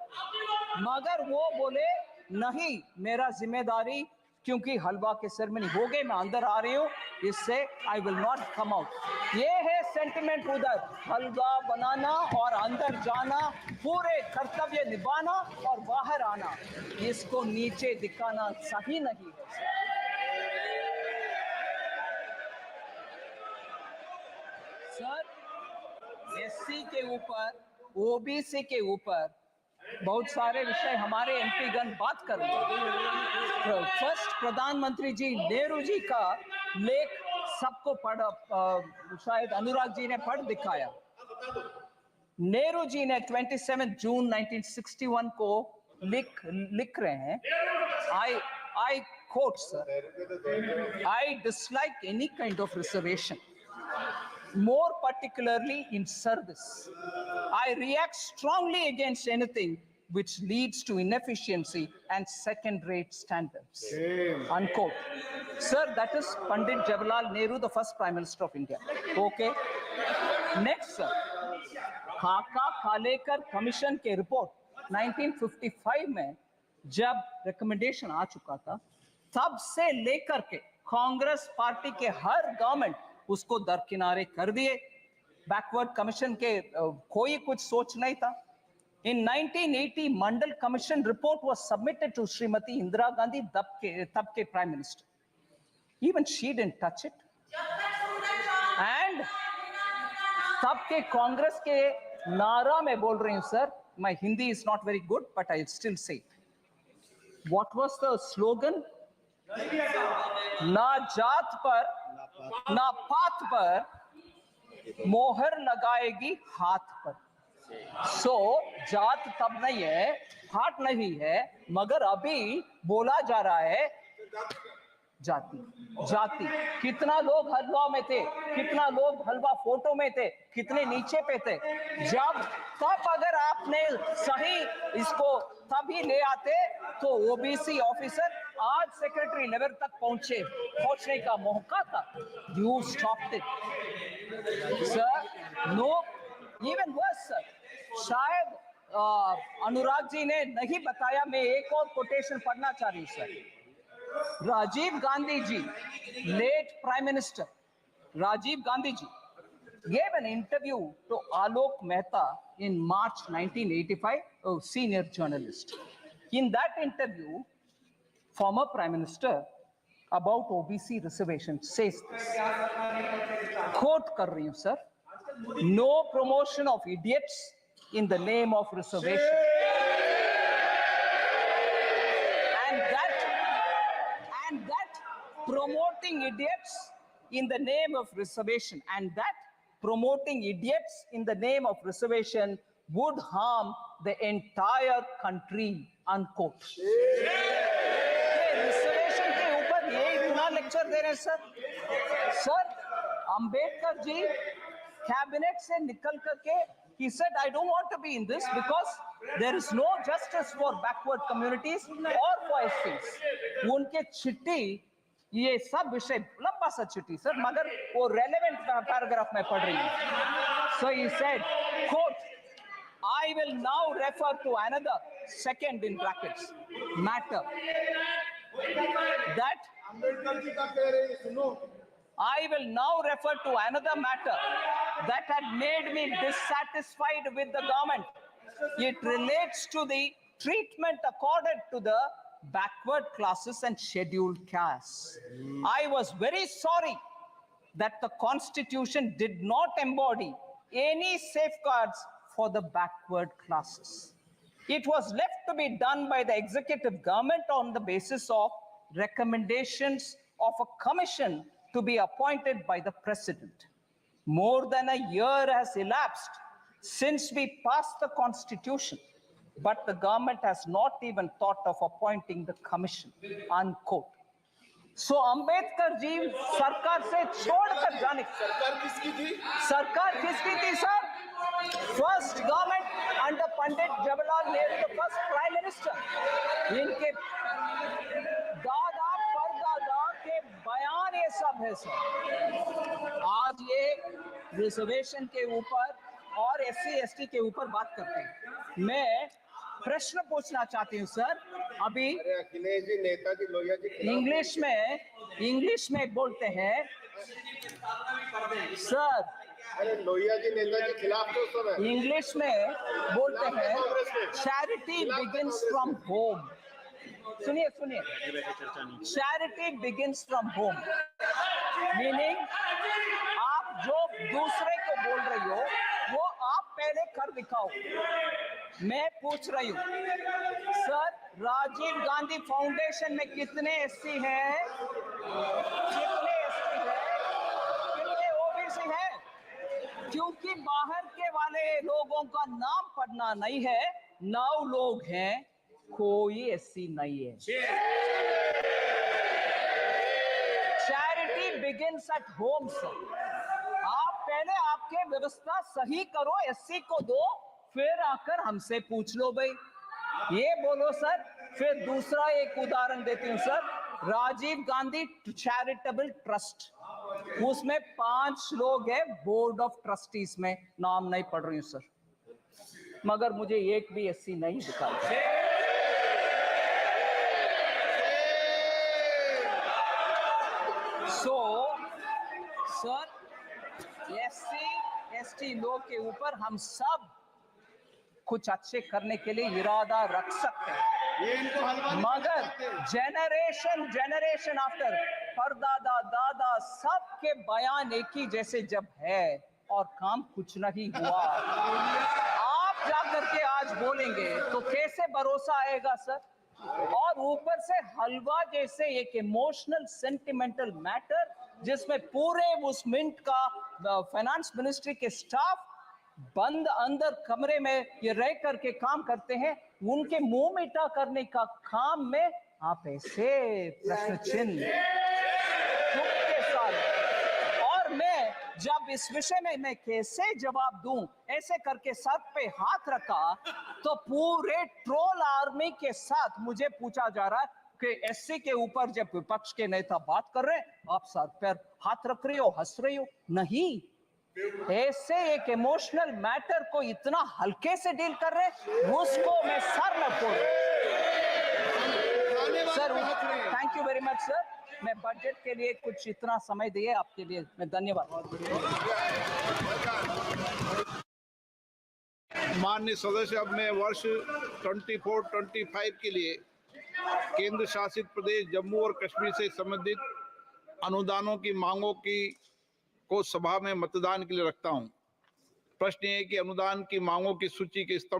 मगर वो बोले नहीं, मेरा जिम्मेदारी, क्योंकि हलवा के सेरेमनी हो गए, मैं अंदर आ रही हूँ, इससे I will not come out. ये है सेंटिमेंट उधर, हलवा बनाना और अंदर जाना, पूरे कर्तव्य निभाना और बाहर आना, इसको नीचे दिखाना सही नहीं है. सर, एससी के ऊपर, ओबीसी के ऊपर बहुत सारे विषय हमारे एमपी गण बात कर रहे हैं। फर्स्ट प्रधानमंत्री जी नेहरू जी का लेख सबको शायद अनुराग जी ने पढ़ दिखाया। नेहरू जी ने 27 जून 1961 को लिख रहे हैं, I quote, sir, I dislike any kind of reservation, more particularly in service. I react strongly against anything which leads to inefficiency and second-rate standards. Unquote. Sir, that is Pandit Jawaharlal Nehru, the first Prime Minister of India. Okay. Next, sir. खाका खालेकर commission के report 1955 में जब recommendation आ चुका था, तब से लेकर के कांग्रेस पार्टी के हर गवर्नमेंट उसको दरकिनारे कर दिए। बैकवर्ड कमीशन के कोई कुछ सोच नहीं था। In 1980, Mandal commission report was submitted to Shrimati Indira Gandhi, तब के prime minister. Even she didn't touch it. And तब के कांग्रेस के नारा में बोल रही हूं sir, my Hindi is not very good, but I'll still say it. What was the slogan? ना जात पर ना पात पर मोहर लगाएगी हाथ पर। सो जात तब नहीं है, पात नहीं है, मगर अभी बोला जा रहा है जाति जाति। कितना लोग हलवा में थे, कितना लोग हलवा फोटो में थे, कितने नीचे पे थे। जब तब अगर आपने सही इसको तभी ले आते तो ओबीसी ऑफिसर आज सेक्रेटरी लेवल तक पहुंचने का मौका था। You stopped it sir. No, even worse sir, शायद अनुराग जी ने नहीं बताया, मैं एक और कोटेशन पढ़ना चाह रही हूं sir. Rajiv Gandhi ji, late Prime Minister, Rajiv Gandhi ji gave an interview to Alok Mehta in March 1985, a senior journalist. In that interview, former Prime Minister about OBC reservation says this, quote kar rahi hu sir, no promotion of idiots in the name of reservation. And that promoting idiots in the name of reservation, and that promoting idiots in the name of reservation would harm the entire country, unquote. Reservation के ऊपर ये इतना lecture दे रहे हैं sir. Ambedkar ji cabinet से निकल करके he said, I don't want to be in this because there is no justice for backward communities or for SCs. उनके चिट्ठी, ये सब विषय लंबा सा चिट्ठी सर, मगर वो रेलेवेंट पैराग्राफ में पढ़ रही हूँ। So he said, quote, I will now refer to another, second in brackets, matter that I will now refer to another matter that had made me dissatisfied with the government. It relates to the treatment accorded to the backward classes and scheduled castes. I was very sorry that the Constitution did not embody any safeguards for the backward classes. It was left to be done by the executive government on the basis of recommendations of a commission to be appointed by the president. More than a year has elapsed since we passed the Constitution, but the government has not even thought of appointing the commission, unquote. So Ambedkar ji सरकार से छोड़कर जाने, सरकार किसकी थी sir? First government under Pandit Jawaharlal Nehru, the first Prime Minister. इनके दादा परदादा के बयान ये सब है सर। आज ये रिजर्वेशन के ऊपर और SC/ST के ऊपर बात करते हैं। मैं प्रश्न पूछना चाहती हूँ सर। अभी अखिलेश जी, नेताजी, लोहिया जी इंग्लिश में बोलते हैं सर। अरे लोहिया जी नेताजी खिलाफ तो सब है। इंग्लिश में बोलते हैं चैरिटी बिगिंस फ्रॉम होम। सुनिए charity begins from home, meaning आप जो दूसरे को बोल रही हो वो आप पहले कर दिखाओ। मैं पूछ रही हूँ सर, राजीव गांधी फाउंडेशन में कितने एससी हैं, कितने एसटी हैं, कितने ओबीसी हैं? क्योंकि बाहर के वाले लोगों का नाम पढ़ना नहीं है, 9 लोग हैं, कोई एससी नहीं है। Charity begins at home sir. आप पहले आपके व्यवस्था सही करो, एससी को दो, फिर आकर हमसे पूछ लो भाई, ये बोलो सर। फिर दूसरा एक उदाहरण देती हूं sir, Rajiv Gandhi charitable trust, उसमें 5 लोग हैं बोर्ड ऑफ ट्रस्टीज में, नाम नहीं पढ़ रही हूं सर, मगर मुझे एक भी एससी नहीं दिखा। सो सर, एससी एसटी लोग के ऊपर हम सब कुछ अच्छे करने के लिए इरादा रख सकते हैं, मगर जनरेशन आफ्टर परदादा दादा सबके बयान एक ही जैसे जब है और काम कुछ नहीं हुआ, आप जाकर के आज बोलेंगे तो कैसे भरोसा आएगा सर? और ऊपर से हलवा जैसे एक इमोशनल सेंटिमेंटल मैटर जिसमें पूरे उस मिंट का फाइनेंस मिनिस्ट्री के स्टाफ बंद अंदर कमरे में ये रह करके काम करते हैं, उनके मुंह मीठा करने का काम में आप ऐसे प्रश्न चिन्ह के साथ। और मैं जब इस विषय में मैं कैसे जवाब दूं, ऐसे करके सर पे हाथ रखा तो पूरे ट्रोल आर्मी के साथ मुझे पूछा जा रहा है कि एससी के ऊपर जब विपक्ष के नेता बात कर रहे हैं, आप सर पर हाथ रख रही हो, हंस रही हो। नहीं, ऐसे एक इमोशनल मैटर को इतना हल्के से डील कर रहे हैं, उसको मैं सर न फोड़ूं। Sir, thank you very much sir, मैं बजट के लिए कुछ इतना समय दिए आपके लिए मैं धन्यवाद। माननीय सदस्य, अब मैं वर्ष 24-25 के लिए केंद्र शासित प्रदेश जम्मू और कश्मीर से संबंधित अनुदानों की मांगों को सभा में मतदान के लिए रखता हूं। प्रश्न ये है कि अनुदान की मांगों की सूची के स्तंभ